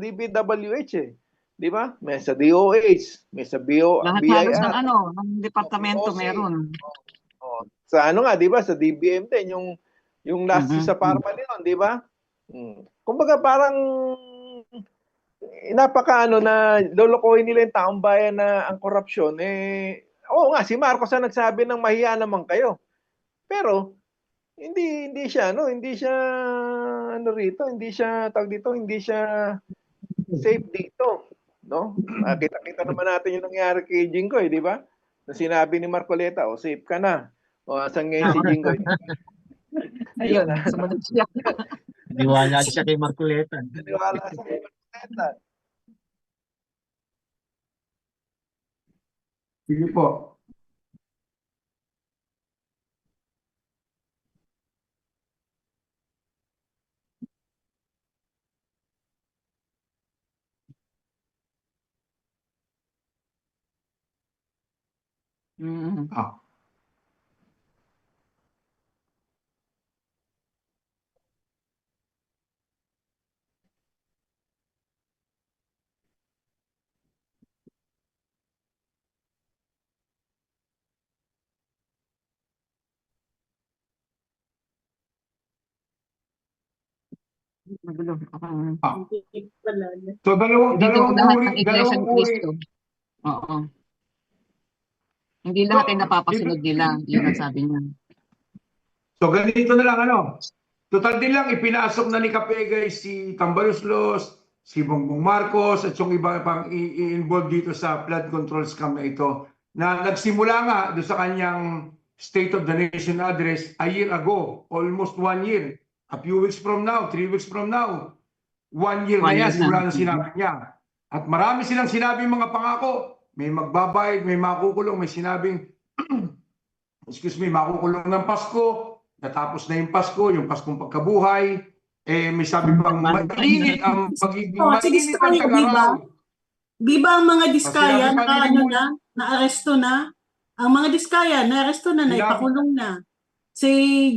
DPWH eh. Di ba? May sa DOH, may sa Lahat BIR. halos ng ng departamento OC. meron. Sa di ba? Sa DBM din, yung last sa Parma nila, di ba? Kumbaga parang napaka na lolokohin nila yung taong bayan na ang korupsyon oo nga si Marcos ang nagsabi ng mahiya naman kayo. Pero hindi siya hindi siya hindi siya safe dito, no? Kita naman natin yung nangyari kay Jinggoy, di ba? Na sinabi ni Marcoleta, safe ka na. Asan ngayon si Jinggoy? Ayun, sumunod siya. Niwala siya kay Marcoleta. Naniwala sa Marcoleta. Sige po. Mm. Magulo. So dalawang Dito lahat uri, ng Iglesia dalawang ni uri. Cristo. Oo. Hindi lahat ay napapasunod nila. Yun ang sabi niya. So ganito na lang Total din lang ipinasok na ni Kapegay si Tambayoslos, si Bongbong Marcos at yung iba pang i-involve dito sa flood control scam na ito na nagsimula nga doon sa kanyang State of the Nation address a year ago, almost 1 year. A few weeks from now, 3 weeks from now, 1 year na yan, simula na sinabi niya. At marami silang sinabing mga pangako, may magbabayad, may makukulong, may sinabing, makukulong ng Pasko, natapos na yung Pasko, yung Paskong pagkabuhay, may sabi pang mainit ang pagiging mainit ang tagaraw. Di ba ang mga Diskaya na-aresto na? Ang mga Diskaya na-aresto na, naipakulong na. Si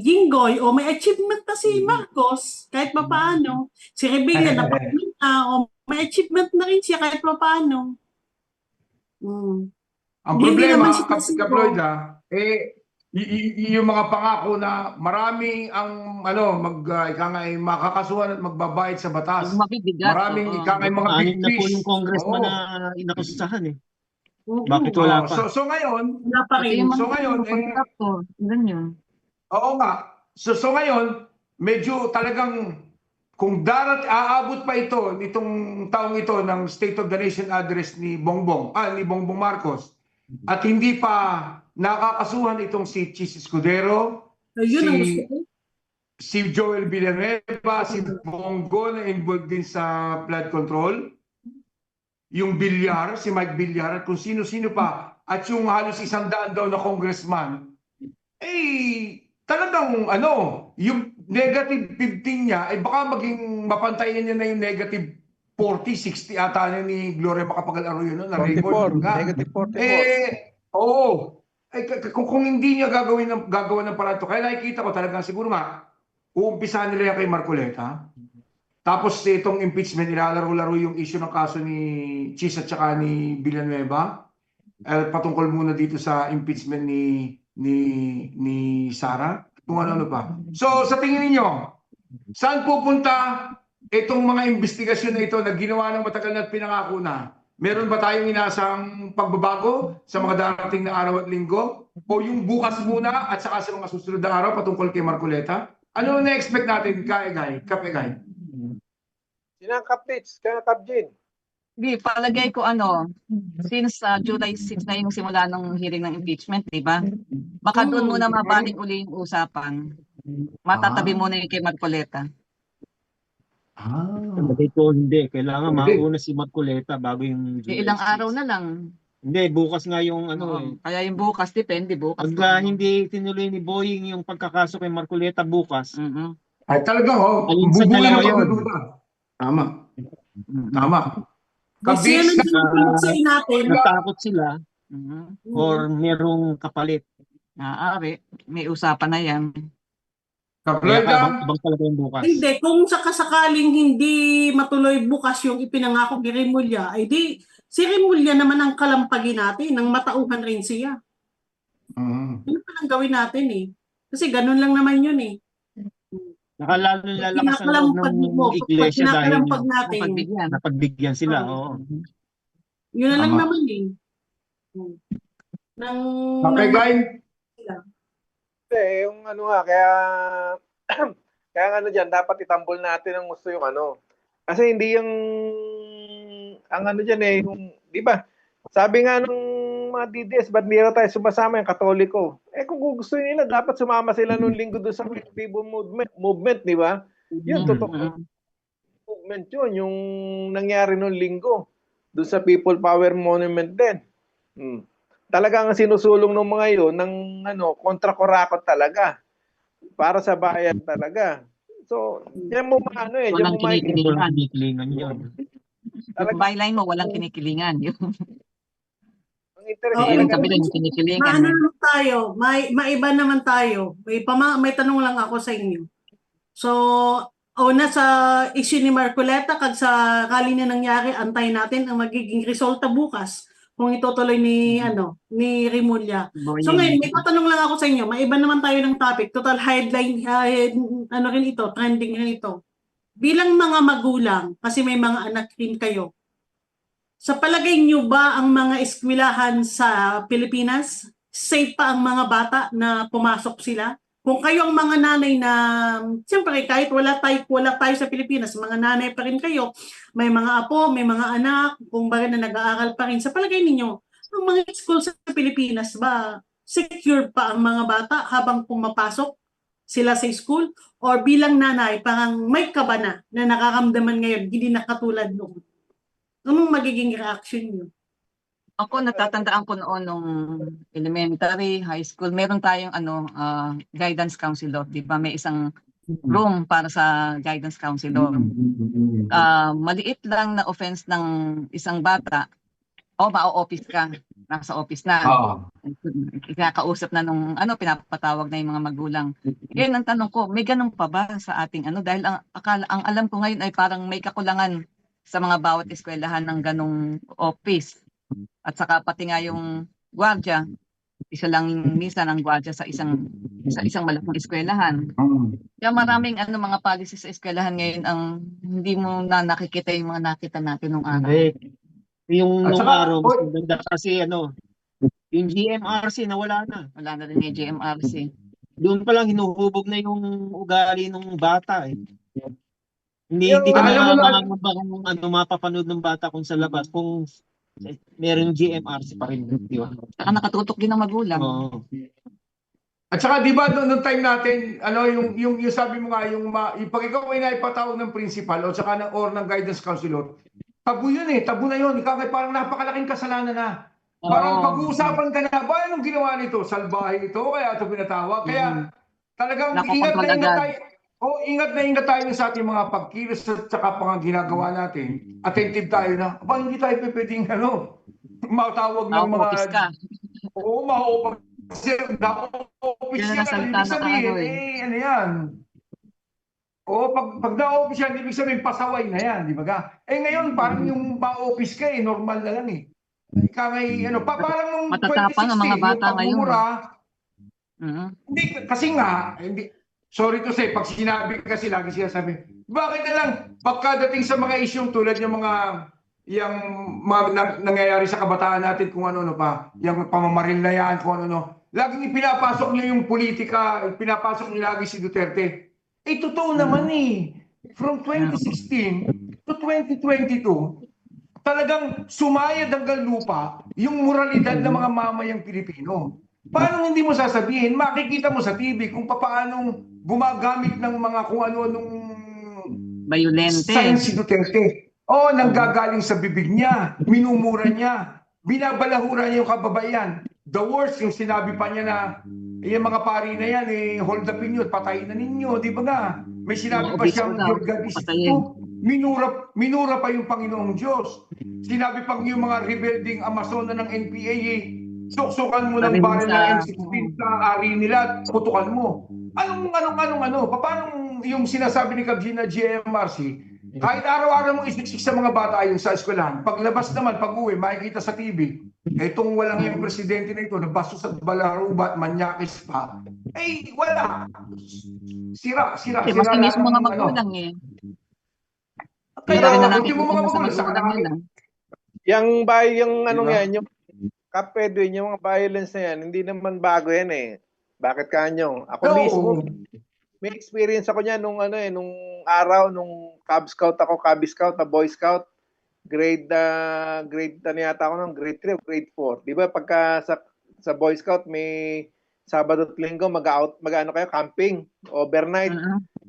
Jinggoy, may achievement na si Marcos, kahit pa paano. Si Rebilla, napakulong na, may achievement na rin siya kahit pa paano. Ang problema, Kaploida, yung mga pangako na marami ang makakasuhan at magbabayad sa batas. Maraming mga big na po fish. yung congressman na inakusahan Bakit wala pa? So ngayon, oo nga. So ngayon, medyo talagang kung aabot pa ito nitong taong ito ng State of the Nation address ni Bongbong Marcos at hindi pa nakakasuhan itong si Chis Escudero, si Joel Villanueva, si Bongo na involved din sa flood control, yung Villar, si Mike Villar, at kung sino-sino pa, at yung halos 100 daw na congressman, talagang yung negative 15 niya, baka maging mapantayan niya na yung negative 40, 60 ata na ni Gloria Macapagal Arroyo na record. Negative 44. Kung hindi niya gagawa ng paraan to, kaya nakikita ko talagang siguro nga, uumpisahan nila yan kay Marcoleta. Tapos itong impeachment, ilalaro-laro yung issue ng kaso ni Chis at saka ni Villanueva. Patungkol muna dito sa impeachment ni Sara. Kung ano pa. So sa tingin niyo, saan pupunta itong mga investigasyon na ito na ginawa ng matagal na at pinangako na? Meron ba tayong inasang pagbabago sa mga darating na araw at linggo? O yung bukas muna at saka sa mga susunod na araw patungkol kay Marcoleta? Ano na-expect natin, Kapegay? Sinang Kaptits, kaya Kapjin. Di, palagay ko since July 6 na yung simula ng hearing ng impeachment, di ba? Baka doon muna mabaling uli yung usapan. Matatabi muna yung kay Marcoleta. Sabi ko, hindi. Kailangan Hindi. mauna si Marcoleta bago yung July Ilang 6. araw na lang. Hindi, bukas nga yung Oo. Kaya yung bukas, depende bukas. Pag hindi tinuloy ni Boying yung pagkakaso kay Marcoleta bukas, Mhm. Ay talagang, Alin sa bubuhay dalawa ng yun? pagdududa. Tama. Tama. Kasi yan Kabis, ang say natin. natakot sila Mhm. or merong kapalit. Maaari. May usapan na yan. Kaya Kaploida, abang talaga yung bukas. Hindi, kung sakasakaling hindi matuloy bukas yung ipinangako ni Remulla, ay di, si Remulla naman ang kalampagin natin, nang matauhan rin siya. Ano pa lang gawin natin eh. Kasi ganun lang naman yun eh. Nakalalo lalakas ang loob Kinakalampag mo, ng iglesia dahil kinakalampag natin, Pagbigyan. napagbigyan sila. Oo. Oo. yun na lang Tama. naman eh. Nang, Kapegay, Yung kaya kaya dyan, dapat itambol natin ang gusto yung Kasi hindi yung ang dyan yung, di ba? Sabi nga nung mga DDS, ba't di raw tayo sumasama yung Katoliko? Kung gusto nila, dapat sumama sila nung linggo doon sa People movement, di ba? Yun, totoo. Mhm. Movement yun, yung nangyari nung linggo doon sa People Power Monument din. Talagang sinusulong ng mga yun ng kontra-kurakot talaga para sa bayan talaga. So, yan mo Walang kinikilingan. Kinikilingan yun. Yung byline mo, walang kinikilingan. Yung ang interest Okay. ibig sabihin, yung kinikilingan. maano naman tayo, maiba naman tayo. May tanong lang ako sa inyo. So, una sa issue ni Marcoleta, kag sa kali na nangyari, antay natin ang magiging resulta bukas kung itutuloy ni Remulla. So ngayon, may tatanong lang ako sa inyo, maiba naman tayo ng topic, total headline, rin ito, trending rin ito. Bilang mga magulang, kasi may mga anak rin kayo, sa palagay nyo ba ang mga eskwelahan sa Pilipinas, safe pa ang mga bata na pumasok sila? Kung kayo ang mga nanay na, siyempre kahit wala tayo sa Pilipinas, mga nanay pa rin kayo, may mga apo, may mga anak, kung baga na nag-aaral pa rin, sa palagay ninyo, ang mga school sa Pilipinas ba, secure pa ang mga bata habang pumapasok sila sa school? Or bilang nanay, parang may kaba na nakakamdaman ngayon, hindi na katulad noon? Anong magiging reaction nyo? Ako, natatandaan ko noon nung elementary, high school, meron tayong guidance counselor, di ba? May isang room para sa guidance counselor. Maliit lang na offense ng isang bata, ma-office ka, nasa office na. Kinakausap na nung pinapatawag na yung mga magulang. Ngayon ang tanong ko, may ganun pa ba sa ating dahil ang alam ko ngayon ay parang may kakulangan sa mga bawat eskwelahan ng ganung office. At saka pati nga yung gwardiya, isa lang minsan ang gwardiya sa isang malaking eskwelahan. Kaya maraming mga policy sa eskwelahan ngayon ang hindi mo na nakikita yung mga nakita natin nung araw. Yung At nung saka, araw, mas maganda kasi yung GMRC nawala na. Wala na rin yung GMRC. Doon pa lang hinuhubog na yung ugali ng bata eh. Hindi Yung- ka alam mo na mapapanood ng bata kung sa labas kung meron GMRC pa rin, di ba? Saka nakatutok din ng magulang. Oo. At saka di ba noong time natin, yung sabi mo nga, yung pag ikaw ay naipatawag ng principal o saka ng guidance counselor, tabu yun tabu na yun. Ikaw ay parang napakalaking kasalanan na. Parang Oo. pag-uusapan ka na, ba anong ginawa nito? Salbahe ito, kaya ito pinatawag. Kaya talagang ingat Nakokontrol na ingat agad. tayo. Ingat na ingat tayo sa ating mga pagkilos at saka mga ginagawa natin. Attentive tayo na, hindi tayo pwedeng matawag ng mga... Office ka. Oo, ma-office. Yan ang salita Ibig ng sabihin, araw eh. ano yan? Oo, pag na-office yan, ibig sabihin pasaway na yan, di ba ka? Eh ngayon, parang yung ma-office ka normal na lang eh. Ika ngay, parang nung Matatapang ang mga 2016, yung bata ngayon. pagmumura, Mhm. hindi, kasi nga, hindi, sorry to say, pag sinabi kasi lagi siya sabi, bakit na lang, pagkadating sa mga isyong tulad yung nangyayari sa kabataan natin kung ano pa, yung pamamaril na yan, kung ano, laging ipinapasok niyo yung politika, pinapasok niyo lagi si Duterte. Eh, totoo naman eh. From 2016 to 2022, talagang sumayad hanggang lupa yung moralidad ng mga mamayang Pilipino. Paano hindi mo sasabihin? Makikita mo sa TV kung paano gumagamit ng mga kung ano-anong Bayolente. signs si Duterte. Oo, nanggagaling sa bibig niya, minumura niya, binabalahura niya yung kababaihan. The worst, yung sinabi pa niya na, yung mga pari na yan, hold upin nyo, patayin na ninyo, di ba nga? May sinabi pa siyang, Obispo daw, your God is patayin. true. Minura pa yung Panginoong Diyos. Sinabi pang yung mga rebelding Amazona ng NPA, suksukan mo ng Sabi mo baril sa- ng M16 sa ari nila, putukan mo. Paano yung sinasabi ni Kabjina GMRC, kahit araw-araw mong isiksik sa mga bata yung sa eskwelahan, paglabas naman, pag-uwi, makikita sa TV, itong walang yung presidente na ito, nabastos at balarubat, manyakis pa, eh, wala. Sira Kasi lahat makinis ng, mga magulang eh. Kaya, Sabi na hindi mo mga magulang sa magulang nila. Yung Diba? yan, yung Edwin, yung mga violence na yan, hindi naman bago yan eh. Bakit kanyo? Ako mismo, may experience ako niyan nung araw nung Cub Scout ako, Cub Scout, na Boy Scout, grade yata ako ng grade 3 o grade 4. 'Di ba pagka sa Boy Scout may Sabado at Linggo mag-ano kayo camping, overnight.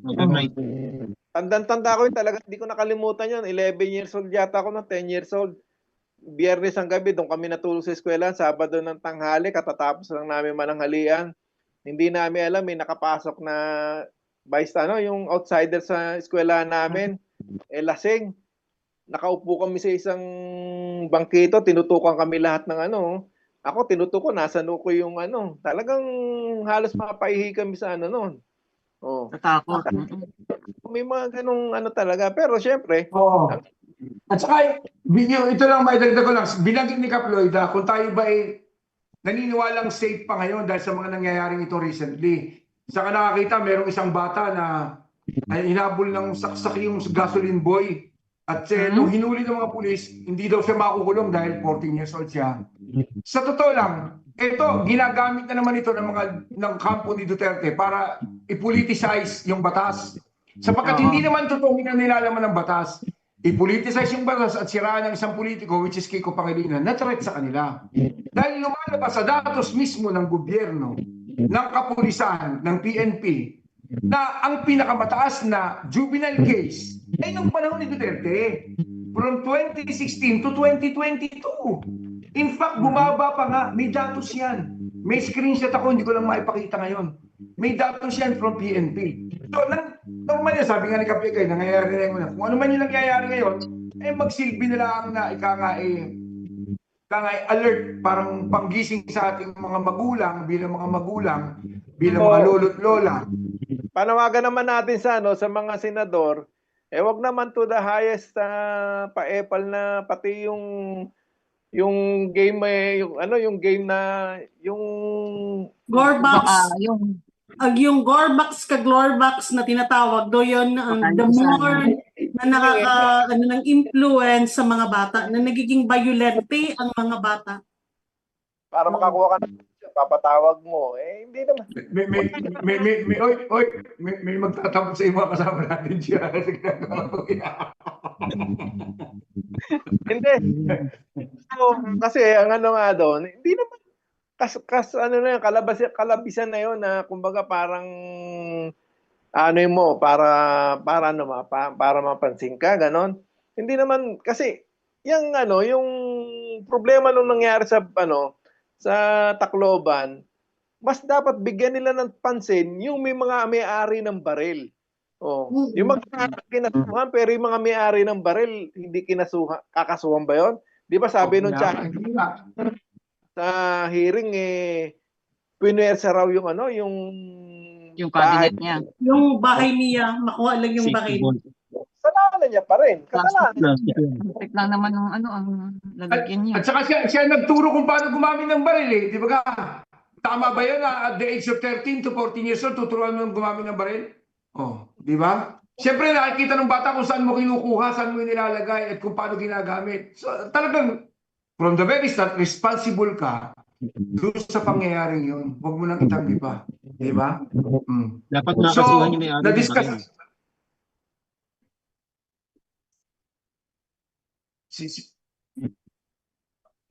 Overnight. Tandang-tanda ko yun talaga, hindi ko nakalimutan yun. 11 years old yata ako, 10 years old. Biyernes ang gabi, doon kami natulog sa eskwela. Sabado ng tanghali, katatapos lang namin mananghalian. Hindi namin alam, may nakapasok na yung outsider sa eskwela namin, lasing. Nakaupo kami sa isang bangkito, tinutukan kami lahat ng Ako, tinutuko, nasa nuko yung talagang halos mapaihi kami sa noon. Oh. Natakot. May mga ganong talaga. Pero syempre, At saka, ito lang, maidagdag ko lang, binanggit ni Kaployd, kung tayo ba naniniwalang safe pa ngayon dahil sa mga nangyayaring ito recently. Saka nakakita, merong isang bata na hinabol ng saksak yung gasoline boy. At nung hinuli ng mga pulis, hindi daw siya makukulong dahil 14 years old siya. Sa totoo lang, ito, ginagamit na naman ito ng kampo ni Duterte para i-politicize yung batas. Sapagkat hindi naman totoo nilalaman ng batas. I-politicize yung batas at siraan ng isang politiko, which is Kiko Pangilinan, na threat sa kanila. Dahil lumalabas sa datos mismo ng gobyerno, ng kapulisan, ng PNP, na ang pinakamataas na juvenile case ay nung panahon ni Duterte, from 2016 to 2022. In fact, bumaba pa nga, may datos yan. May screenshot ako, hindi ko lang maipakita ngayon. May datos yan from PNP. So, normal yan, sabi nga ni Kapigay, nangyayari na yun. Kung ano man yung nangyayari ngayon, magsilbi na lang na alert, parang panggising sa ating mga magulang, bilang mga lolo't lola. Panawagan naman natin sa mga senador, wag naman to the highest pa-epal na pati yung game yung game na yung Gorbox. Yung Yung Gorbox ka Glorbox na tinatawag do yon the more na ng influence sa mga bata na nagiging violente ang mga bata. para makakuha ka papatawag mo. Hindi naman. May magtatamot sa mga kasama natin siya. Hindi. So, kasi ang doon, hindi naman kalabisan na yun na kumbaga parang para mapansin ka, ganon. Hindi naman kasi yung problema nung nangyari sa Tacloban, mas dapat bigyan nila ng pansin yung may-ari ng baril. Yung mga kinasuhan, pero yung mga may-ari ng baril hindi kakasuhan ba yun? Di ba sabi nung sa hearing pinuwersa raw yung Yung cabinet niya. Yung bahay niya, makuha lang yung Safety baril. bond. Kasalanan niya pa rin. Kasalanan niya. Plastic yun. Muntik lang naman ng ano ang lalagyan niya. At saka siya nagturo kung paano gumamit ng baril eh. Di ba ka? Tama ba yun at the age of 13 to 14 years old, tuturuan mo gumamit ng baril? Oh, di ba? Siyempre nakikita ng bata kung saan mo kinukuha, saan mo nilalagay at kung paano ginagamit. So talagang from the very start, responsible ka doon sa pangyayaring yun. Huwag mo nang itanggi pa. Di ba? Mm. Dapat So, makasuhan yung may-ari ng na-discuss. baril.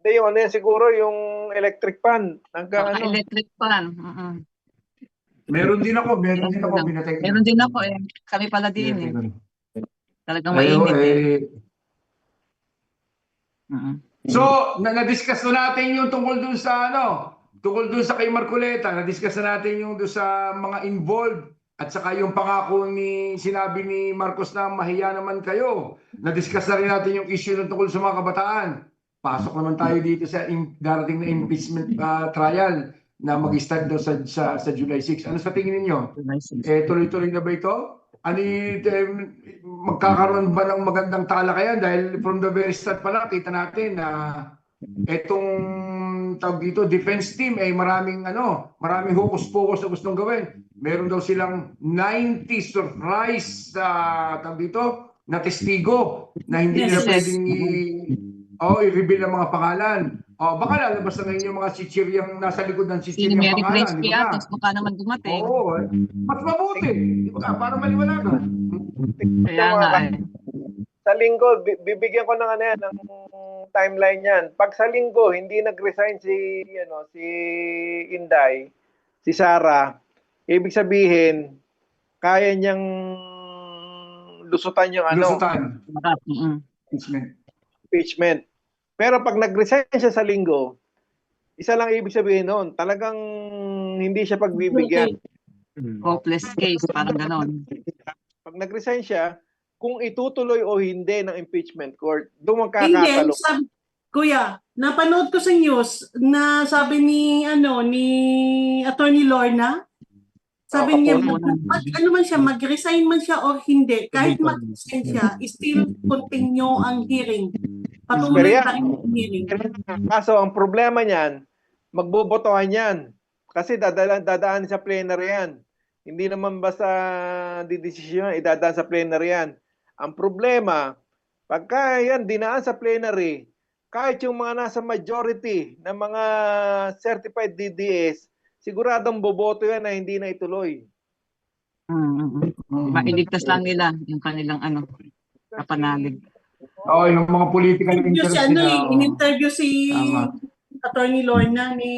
Hindi, yung ano yan siguro, yung electric fan. Hanggang ano. Electric fan. Meron din ako, pinatay ko. Meron din ako eh. Kami pala din eh. Talagang Ayun, mainit eh. So, na-discuss na natin yung tungkol dun sa tungkol dun sa kay Marcoleta, na-discuss na natin yung dun sa mga involved at saka yung pangako sinabi ni Marcos na mahiya naman kayo. Na-discuss na rin natin yung issue ng tungkol sa mga kabataan. Pasok naman tayo dito sa darating na impeachment trial na mag-start daw sa July 6. Ano sa tingin ninyo? Tuloy-tuloy na ba ito? Magkakaroon ba ng magandang talakayan? Dahil from the very start pala, kita natin na itong tawag dito, defense team ay maraming hocus-pocus na gustong gawin. Meron daw silang 90 surprise tawag dito, na testigo na hindi nila pwedeng i-reveal ang mga pangalan. Baka lalabas na ngayon yung mga chichiryang nasa likod ng Si chichiryang Mary pangalan. Grace Piatos, baka naman dumating. Oo, mas mabuti. Di ba? Para maliwanagan. Kaya nga eh. Sa linggo, bibigyan ko ng ano yan, ng timeline yan. Pag sa linggo, hindi nag-resign si Inday, si Sara, ibig sabihin, kaya niyang lusutan yung Lusutan. impeachment. Pero pag nag-resign siya sa linggo, isa lang ibig sabihin noon, talagang hindi siya pagbibigyan. Hopeless case, parang ganon. Pag nag-resign siya, kung itutuloy o hindi ng impeachment court, doon Hindi, magkakatalo. Kuya, napanood ko sa news na sabi ni Attorney Lorna, sabi niya, ano man siya, mag-resign man siya or hindi, kahit mag-resign siya, still continue ang hearing. Patuloy pa rin ang hearing. Kaso ang problema niyan, magbobotohan yan. Kasi dadaan sa plenary yan. Hindi naman basta didesisyon, idadaan sa plenary yan. Ang problema, pagka yan dinaan sa plenary, kahit yung mga nasa majority ng mga certified DDS, siguradong boboto yan na hindi na ituloy. Mailigtas lang nila yung kanilang kapanalig. Yung mga political interest nila. In-interview si Tama. Attorney Lorna ni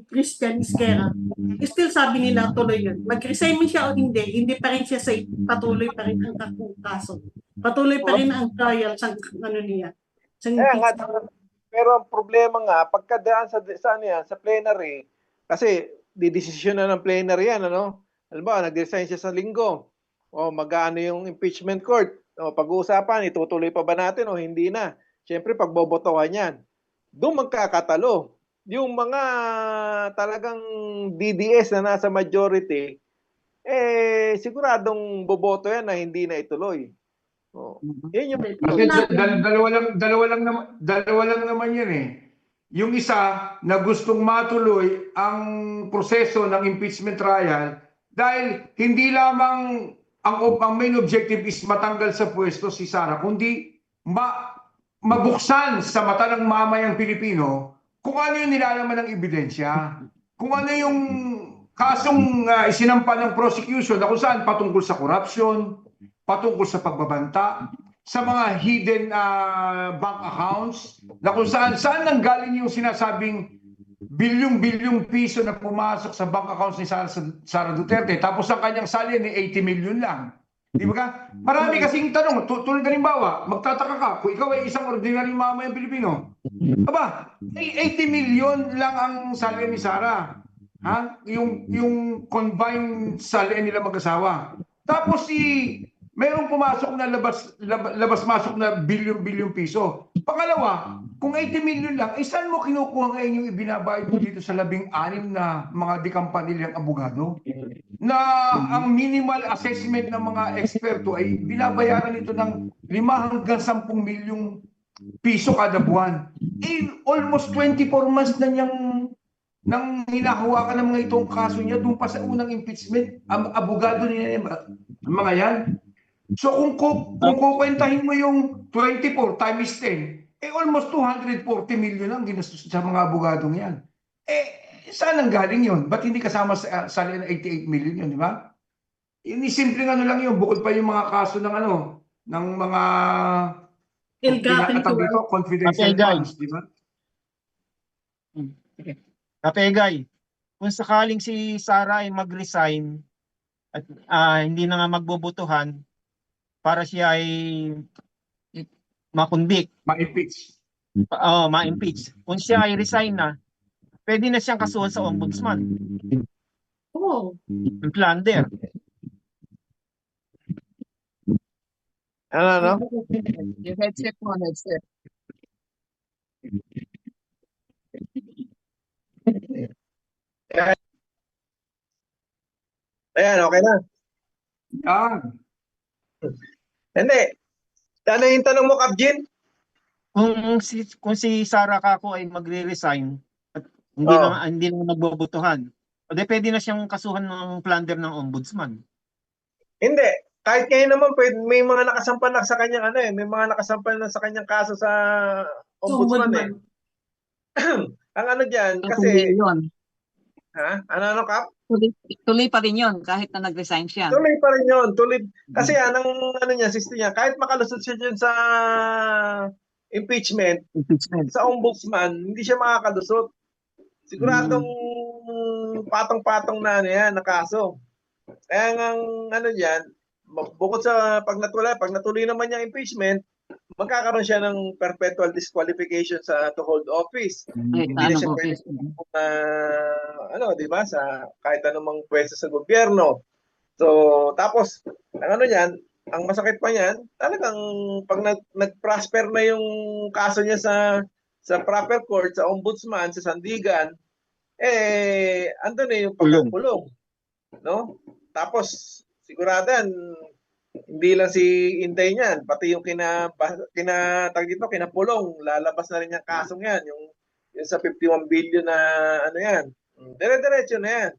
Christian Isquera. Still sabi nila tuloy yun. Mag-resign man siya o hindi pa rin siya safe. Patuloy pa rin ang kaso. Patuloy pa rin ang trial sa niya. Pero ang problema nga, pagkadaan sa plenary, kasi didesisyon na ng plenary yan, Halimbawa, nag-resign siya sa linggo. Mag-aano yung impeachment court. Pag-uusapan, itutuloy pa ba natin o hindi na? Siyempre, pagbobotohan yan. Doon magkakatalo. Yung mga talagang DDS na nasa majority, siguradong boboto yan na hindi na ituloy. Yun yung Kasi dalawa lang naman yan eh. Yung isa na gustong matuloy ang proseso ng impeachment trial dahil hindi lamang ang main objective is matanggal sa pwesto si Sara, kundi mabuksan sa mata ng mamayang Pilipino kung ano yung nilalaman ng ebidensya. Kung ano yung kasong isinampa ng prosecution na kung saan patungkol sa corruption, patungkol sa pagbabanta, sa mga hidden bank accounts, na kung saan nanggaling yung sinasabing bilyong piso na pumasok sa bank accounts ni Sara Duterte, tapos ang kanyang salin ay 80 million lang. Di ba ka? Marami kasing tanong. Tulad halimbawa, magtataka ka, kung ikaw ay isang ordinaryong mamayang Pilipino, aba, 80 million lang ang salin ni Sara. Yung combined salin nila mag-asawa. Tapos merong pumasok na labas-masok na bilyong piso. Pangalawa, kung 80 million lang, saan mo kinukuha ngayon yung ibinabayad mo dito sa 16 na mga dikampanilyang abogado? na ang minimal assessment ng mga eksperto ay binabayaran ito ng 5 hanggang 10 milyong piso kada buwan. Almost 24 months na niyang nang hinahawakan ng mga itong kaso niya doon pa sa unang impeachment, ang abogado niya ang mga yan. So kung kukwentahin mo yung 24 times 10, almost 240 million ang ginastos sa mga abogadong yan. Saan ang galing yun? Ba't hindi kasama sa 88 million yun, di ba? Yung simpleng ano lang yun, bukod pa yung mga kaso ng ng mga Ill-gotten tinatawag dito, confidential Kapegay. funds, di ba? Kapegay, kung sakaling si Sara ay mag-resign at hindi na nga magbobotohan para siya ay makundik, Ma-impeach. ma-impeach. Kung siya ay resign na, pwede na siyang kasuhan sa ombudsman. Oo. Yung plunder. Ano? Yung headset mo, headset. Ayan, okay na. Yan. Hindi. Ano yung tanong mo, Kapjin? Kung si Sara Kako ay magre-resign at hindi na magbobotohan, o di pwede na siyang kasuhan ng plunder ng ombudsman. Hindi. Kahit ngayon naman, may mga nakasampan na sa kanyang may mga nakasampan na sa kanyang kaso sa ombudsman eh. Ang ano dyan, kasi, Yun. Ano, Kap? Tuloy pa rin yun kahit na nag-resign siya. Tuloy pa rin yun. Kasi ang niya, sister niya, kahit makalusot siya dyan sa impeachment, sa ombudsman, hindi siya makakalusot. Siguradong patong-patong na yan, na kaso. Kaya ang dyan, bukod sa pag natuloy naman yung impeachment, magkakaroon siya ng perpetual disqualification to hold office. Hindi na siya pwede di ba, sa kahit anumang pwesto sa gobyerno. So, tapos, ang masakit pa niyan, talagang pag nag-prosper na yung kaso niya sa proper court, sa ombudsman, sa sandigan, andun na yung pagpulong. No? Tapos, siguradan, hindi lang si Intay niyan, pati yung kinapulong, lalabas na rin yung kasong yan, yung sa 51 billion na yan. Dire-diretso na yan.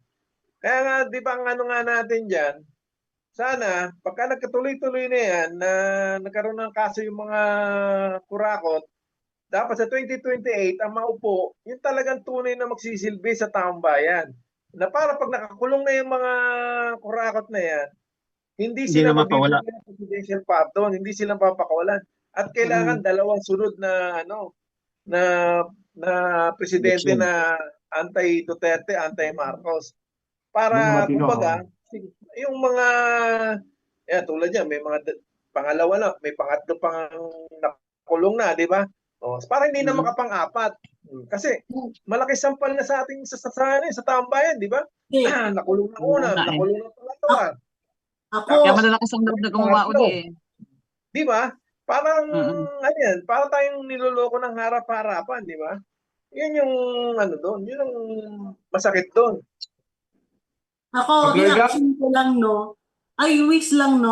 Kaya nga, di ba ang natin dyan, sana, pagka nagkatuloy-tuloy na yan, na nagkaroon ng kaso yung mga kurakot, dapat sa 2028, ang maupo, yung talagang tunay na magsisilbi sa taong bayan. Na para pag nakakulong na yung mga kurakot na yan, hindi sila mabibigyan ng presidential pardon, hindi sila papakawalan. At kailangan dalawang sunod na na presidente na anti-Duterte, anti-Marcos. Para kumbaga, yung mga tulad niya, may mga pangalawa na, may pangatlo pang nakulong na, di ba? Para hindi na makapang-apat. Kasi malaki sampal na sa ating sa taong bayan, di ba? Nakulong na una, nakulong na pangalawa. Kaya malalakas ang loob na gumawa uli eh. Di ba? Parang parang tayong niloloko ng harap-harapan, di ba? Yun yung doon, yun ang masakit doon. Ako, reaction ko lang, I wish lang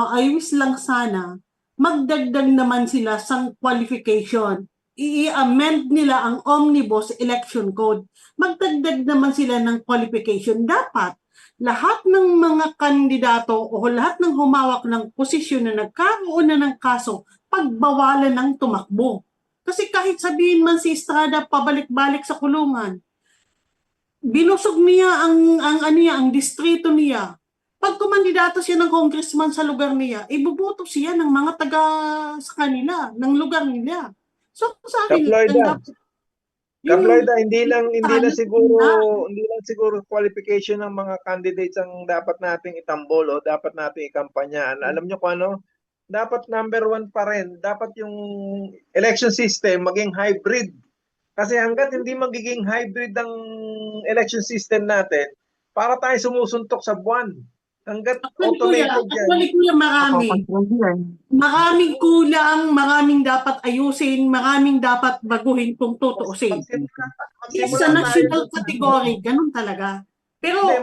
sana magdagdag naman sila sa qualification. I-amend nila ang Omnibus Election Code. Magdagdag naman sila ng qualification. Dapat lahat ng mga kandidato o lahat ng humawak ng posisyon na nagkaroon na ng kaso, pagbawalan ng tumakbo. Kasi kahit sabihin man si Estrada pabalik-balik sa kulungan, binusog niya ang distrito niya. Pag kumandidato siya ng congressman sa lugar niya, ibuboto siya ng mga taga sa kanila, ng lugar nila. So sa akin, Kaploida, hindi lang siguro qualification ng mga candidates ang dapat nating itambol o dapat nating ikampanya. Alam niyo kung ano? Dapat number 1 pa rin. Dapat yung election system maging hybrid. Kasi hanggat hindi magiging hybrid ang election system natin, para tayo sumusuntok sa buwan. Hanggat automated yan. Actually, kuya, maraming kulang, maraming dapat ayusin, maraming dapat baguhin kung tutuusin. Sa national category, ganun talaga. Pero, Hindi,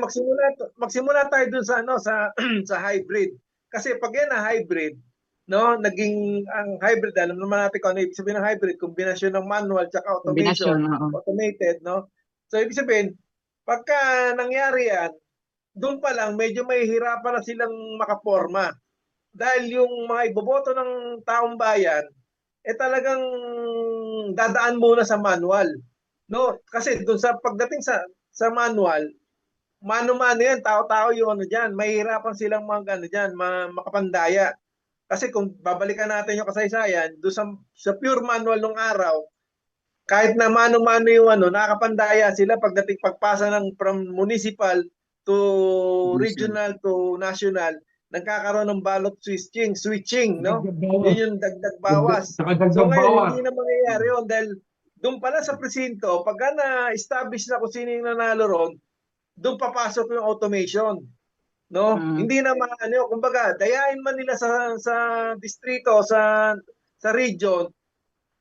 magsimula tayo dun sa ano sa sa hybrid. Kasi pag yan na hybrid, no, naging ang hybrid, alam naman natin kung ano ibig sabihin ng hybrid, kombinasyon ng manual tsaka Kombinasyon, automation, oo. automated, no? So ibig sabihin, pagka nangyari yan, doon pa lang medyo mahihirapan na silang makaporma. Dahil yung mga iboboto ng taong bayan, talagang dadaan muna sa manual. No? Kasi doon sa pagdating sa manual, mano-mano yan, tao-tao yung ano dyan, mahihirapan silang mga ano dyan, makapandaya. Kasi kung babalikan natin yung kasaysayan, doon sa pure manual nung araw, kahit na mano-mano yung ano, nakakapandaya sila pagpasa ng from municipal to regional to national, nagkakaroon ng ballot switching, no? Yun yung dagdag bawas. Saka So dagdag ngayon, bawas. hindi na mangyayari yun dahil doon pala sa presinto, pagka na-establish na kung sino yung nanalo ron, doon papasok yung automation. No? Hindi na ano, kumbaga, dayain man nila sa distrito, sa region,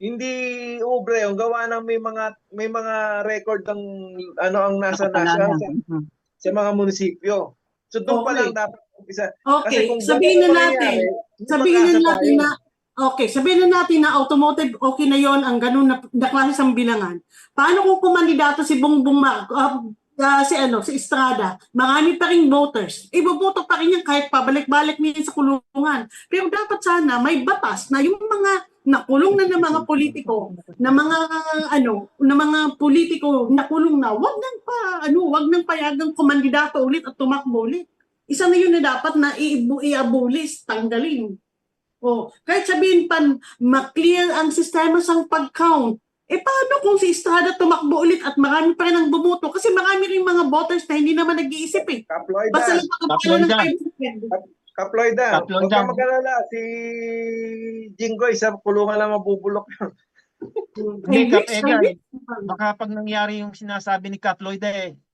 hindi ubre yung gawa ng may mga record ng ano ang nasa Nakapalaran. sa mga munisipyo. So doon pa lang dapat isa. Kasi okay, kung sabihin na ganun natin, mangyayari, hindi sabihin mag-asa na natin tayo. na, okay, sabihin na natin na automotive, okay na yon ang ganun na klase ng bilangan. Paano kung kumandidato si Bongbong si Estrada, marami pa ring voters. Iboboto pa rin yan kahit pabalik-balik niya sa kulungan. Pero dapat sana may batas na yung mga nakulong na ng mga politiko, na mga politiko nakulong na, wag nang payagang kumandidato ulit at tumakbo ulit. Isa na yun na dapat na i-abolish, tanggalin. O, kahit sabihin pa, maklear ang sistema sang pag-count. Paano kung si Estrada tumakbo ulit at marami pa rin ang bumoto? Kasi marami rin mga voters na hindi naman nag-iisip eh. Basta lang makapala ng 5%. Kaployda, huwag Kaployda. kang mag-alala. Si Jinggoy, sa kulungan lang mabubulok. Hindi, Kap Edgar, baka pag nangyari yung sinasabi ni Kap Lloyd,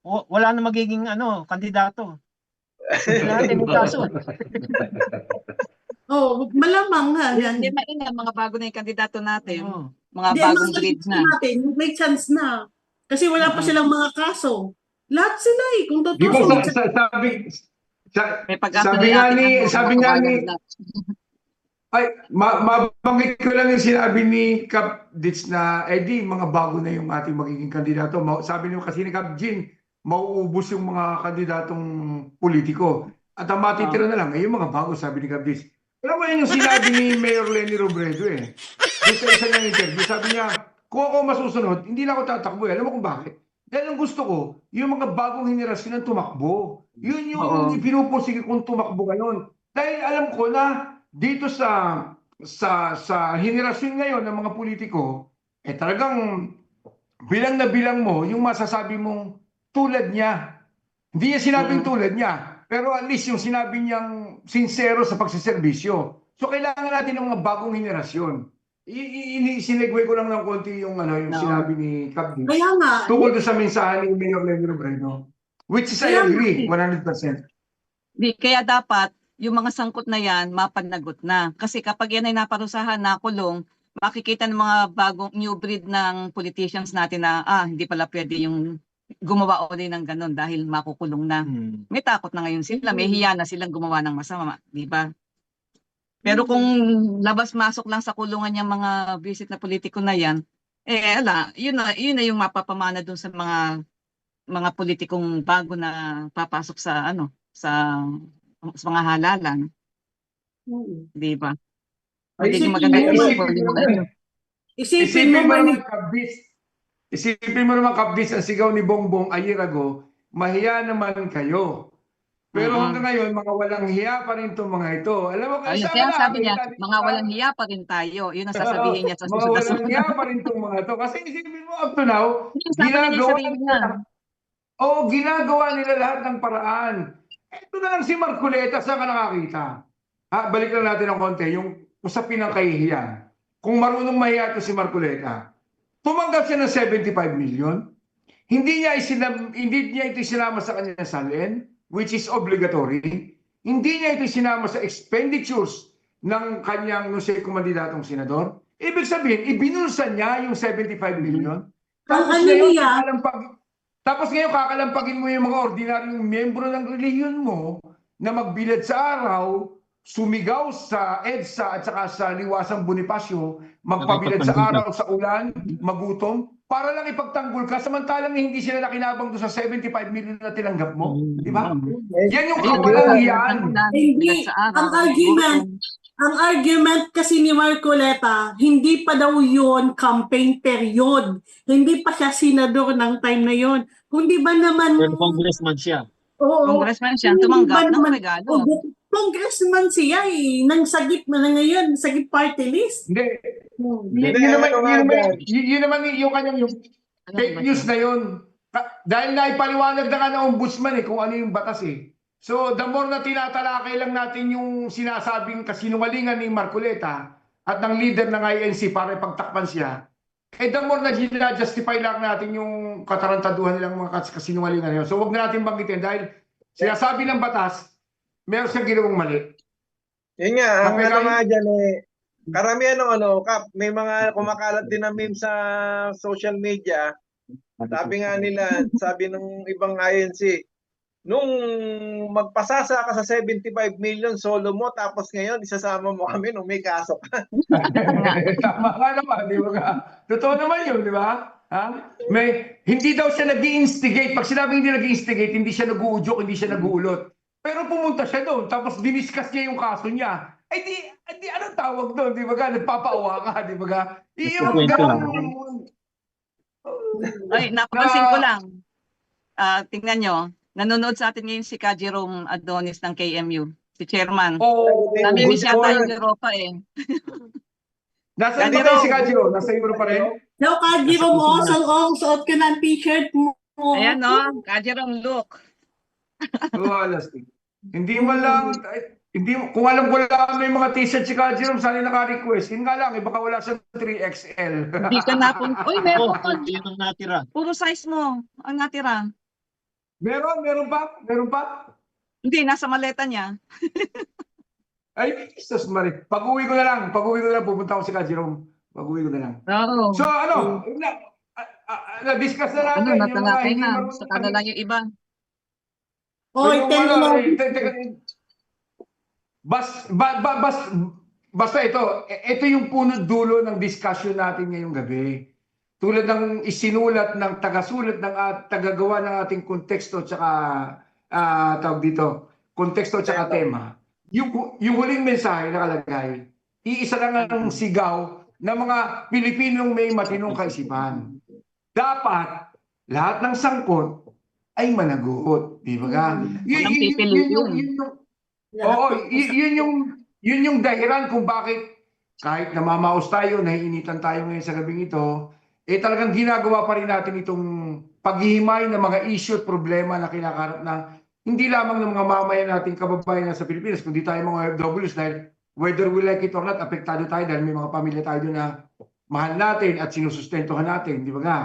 wala na magiging kandidato. Lahat ay may kaso. Oh, malamang nga yan. Hindi mainam, mga bago na yung kandidato natin. Oo. Mga Hindi, bagong mga breed na. natin, may chance na. Kasi wala pa silang mga kaso. Lahat sila kung Di ba totoo. May pag-asa sabi na nga natin ni, ang sabi nga ni, makabagan ay, mabanggit ko lang yung sinabi ni Kap Ditz na, di, mga bago na yung ating magiging kandidato. Sabi niyo kasi ni Kap Jin, mauubos yung mga kandidatong politiko. At ang matitira na lang, yung mga bago, sabi ni Kap Ditz. Alam mo yun yung sinabi ni Mayor Leni Robredo eh. Doon sa isa niyang interview, sabi niya, kung ako masusunod, hindi na ako tatakbo. Alam mo kung bakit? Dahil ang gusto ko, yung mga bagong henerasyon ang tumakbo. Yun yung pinupursige kong tumakbo ngayon. Dahil alam ko na dito sa henerasyon ngayon ng mga politiko, talagang bilang na bilang mo yung masasabi mong tulad niya. Hindi niya sinabing tulad niya, pero at least yung sinabi niyang sincero sa pagsiservisyo. So kailangan natin ng mga bagong henerasyon. Sinegway ko lang ng konti yung sinabi ni Kap Ditz. Kaya nga. Tungkol doon sa mensahe ni Mayor Leni Robredo. Which is I agree, 100%. Kaya dapat, yung mga sangkot na yan, mapanagot na. Kasi kapag yan ay naparusahan, nakulong, makikita ng mga bagong new breed ng politicians natin na, hindi pala pwede yung gumawa ulit ng ganun dahil makukulong na. May takot na ngayon sila, may hiya na silang gumawa ng masama, di ba? Pero kung labas-masok lang sa kulungan yung mga visit na politiko na yan, yun na yung mapapamana dun sa mga politikong bago na papasok sa mga halalan. Di ba? Magiging maganda yung Isipin mo naman, Isipin mo naman, Kap Ditz, ang sigaw ni Bongbong a year ago, mahiya naman kayo. Pero hanggang ngayon, mga walang hiya pa rin itong mga ito. Alam mo, kaya sabi niya, mga walang hiya pa rin tayo. Yun ang sasabihin niya sa mga susunod na walang hiya pa rin itong mga ito. Kasi isipin mo, up to now, ginagawa nila lahat ng paraan. Ito na lang si Marcoleta, saan ka nakakita? Balik lang natin ng konti, yung usapin ng kahihiyan. Kung marunong mahiya ito si Marcoleta, tumanggap siya ng 75 million. Hindi niya ito sinama sa kanyang salin, which is obligatory. Hindi niya ito sinama sa expenditures ng kanyang kumandidatong senador. Ibig sabihin, ibinulsa niya yung 75 million. Tapos ngayon, Tapos ngayon kakalampagin mo yung mga ordinaryong miyembro ng relihiyon mo na magbilad sa araw, sumigaw sa EDSA at saka sa Liwasang Bonifacio, magpabilad sa araw, sa ulan, magutom, para lang ipagtanggol ka, samantalang hindi sila nakinabang doon sa 75 million na tinanggap mo. Di ba? Yan yung Ayun, kawalang bilad yan. ng ulan, Hindi. bilad sa araw, Ang argument, gutom. ang argument kasi ni Marcoleta, hindi pa daw yun campaign period. Hindi pa siya senador ng time na yun. Kundi ba naman... Pero congressman siya. Oo, Congressman siya, hindi tumanggap ba ng naman- regalo. Congressman siya eh. Nang sagip na ngayon, sagip party list. Hindi. Hindi, Yun naman yung kanyang yung Ano fake ba news siya? na yun. Dahil naipaliwanag na ka ng ombudsman kung ano yung batas So the more na tinatalakay lang natin yung sinasabing kasinungalingan ni Marcoleta at ng leader ng INC para ipagtakpan siya, the more na justify lang natin yung katarantaduhan nilang mga kasinungalingan yun. So wag na natin banggitin dahil sinasabi ng batas, meron siyang ginawang mali. Yun nga, ang Okay, ano kayo? nga dyan karamihan ng Kap, may mga kumakalat din na meme sa social media. Sabi nga nila, sabi ng ibang INC, nung magpasasa ka sa 75 million solo mo, tapos ngayon isasama mo kami nung may kaso ka. Tama nga naman, di ba ka? Totoo naman yun, di ba? Ha? Hindi daw siya nag-i-instigate. Pag sinabi hindi nag-i-instigate, hindi siya nag-uudyok, hindi siya nag-uulot. Pero pumunta siya doon, tapos diniscuss niya yung kaso niya. Ay di anong tawag doon, di ba ka? Nagpapaawa ka, di ba ka? Yung Kwento lang. ganun. Ay, napapansin ko lang. Tingnan nyo, nanonood sa atin ngayon si Ka Jerome Adonis ng KMU, si chairman. Oh, Namimiss good yata point. yung Europa eh. Nasaan ba tayo si Kajiro? Nasa Euro pa rin? Daw Kaji mo, suot ka ng t-shirt mo. Ayan no, Ka Jerome, look. Alas. Hindi man lang, hindi, kung alam ko lang may mga t-shirt si Kajiro, sana naka-request. Yun nga lang, baka wala siyang 3XL. Hindi ka napun... Uy, meron. Yun ang natira. Puro size mo ang natira. Meron pa? Hindi, nasa maleta niya. Ay, Jesus Marie. Pag-uwi ko na lang, pupunta ako si Kajiro. Pag-uwi ko na lang. Oo. So ano, na-discuss na Ano, natin natalakay hindi na. marunong- Sa kanila yung iba. Oy, yung tell ano, mo. Basta ito yung punot dulo ng discussion natin ngayong gabi. Tulad ng isinulat ng tagasulat ng tagagawa ng ating konteksto tsaka tawag dito, konteksto tsaka tema. Yung huling mensahe nakalagay, iisa lang ang sigaw ng mga Pilipinong may matinong kaisipan. Dapat lahat ng sangkot ay managot, di ba ka? Walang pipiliin. Yun yung dahilan kung bakit kahit namamaos tayo, naiinitan tayo ngayon sa gabing ito, talagang ginagawa pa rin natin itong paghihimay ng mga issue at problema na kinakarap ng hindi lamang ng mga mamayan nating kababayan sa Pilipinas, kundi tayo mga OFWs dahil whether we like it or not, apektado tayo dahil may mga pamilya tayo doon na mahal natin at sinusustentuhan natin, di ba nga?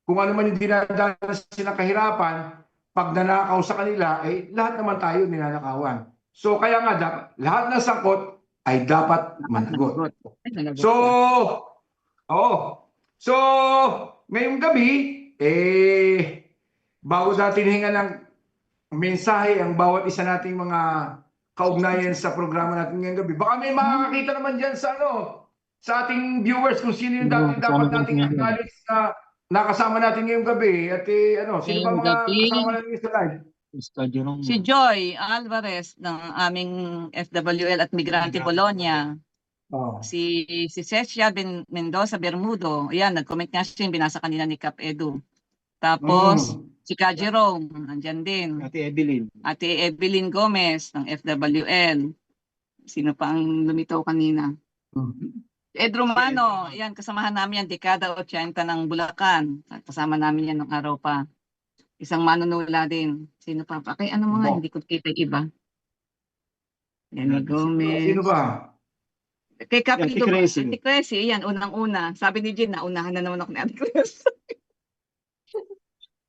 Kung ano man yung dinadanas silang kahirapan, pag nanakaw sa kanila, lahat naman tayo ninanakawan. So kaya nga, lahat ng sangkot ay dapat managot. So, ngayong gabi, bago natin hinga ng mensahe ang bawat isa nating mga kaugnayan sa programa natin ngayong gabi, baka may makakakita naman dyan sa ating viewers kung sino yung dapat nating acknowledge na nakasama natin ngayong gabi. At sino ba mga kasama natin sa live? Si Joy Alvarez ng aming FWL at Migrante Bologna. Si Cecia Mendoza Bermudo. Ayan, nag-comment nga siya yung binasa kanina ni Cap Edu. Tapos, si Ka Jerome, andyan din. Ate Evelyn Gomez ng FWL. Sino pa ang lumitaw kanina? Ed Romano, yan, kasamahan namin yan, dekada 80 ng Bulacan. Kasama namin yan ng araw pa. Isang manunula din. Sino pa? Kay ano mga, hindi ko kita iba. Jenny Gomez. Sino ba? Kay Capito, Crazy. Ate Crazy, yan, unang-una. Sabi ni Jean, naunahan na naman ako ni Ate Crazy.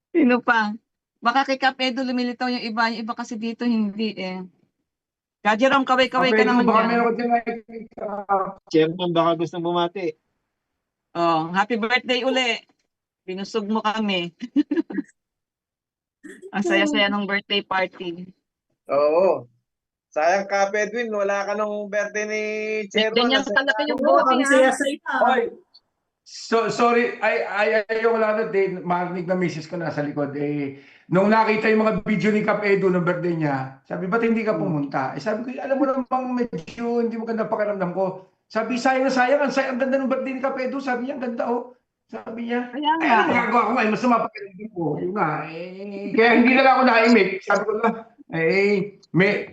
Sino pa? Baka kay Capedo lumilitaw yung iba kasi dito hindi eh. Ka Jerome, kaway-kaway ka naman baka dyan. meron ka Chairman, baka gustong bumati. Oh, happy birthday uli. Binusog mo kami. Ang saya-saya ng birthday party. Oo. Sayang ka, Edwin, wala ka nung birthday ni Chairman. Ganyan Nasa- kalaki yung Oo, bote ang ha. saya-saya. Oy, sorry, ayaw ko lang marinig na misis ko nasa likod. Nung nakita yung mga video ni Cap Edu ng birthday niya, sabi, ba't hindi ka pumunta? Sabi ko, alam mo namang medyo hindi mo ganda pakiramdam ko. Sabi, sayang na sayang, ang ganda ng birthday ni Cap Edu. Sabi niya, ang ganda oh. Sabi niya, Kaya ay, nga. ano magagawa ko ngayon? Mas mapakiramdam ko. Yun nga, kaya hindi lang ako naimik. Sabi ko na,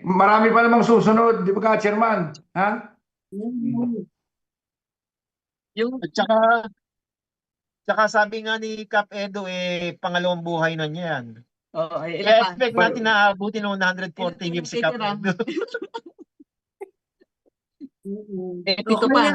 marami pa namang susunod, di ba ka, Chairman? Ha? Yung At saka sabi nga ni Cap Edo, pangalawang buhay na niya yan. ilan Kaya pa? expect natin na abutin ng 140 years si Cap Titira. Edo. Mm-mm. Pito pa.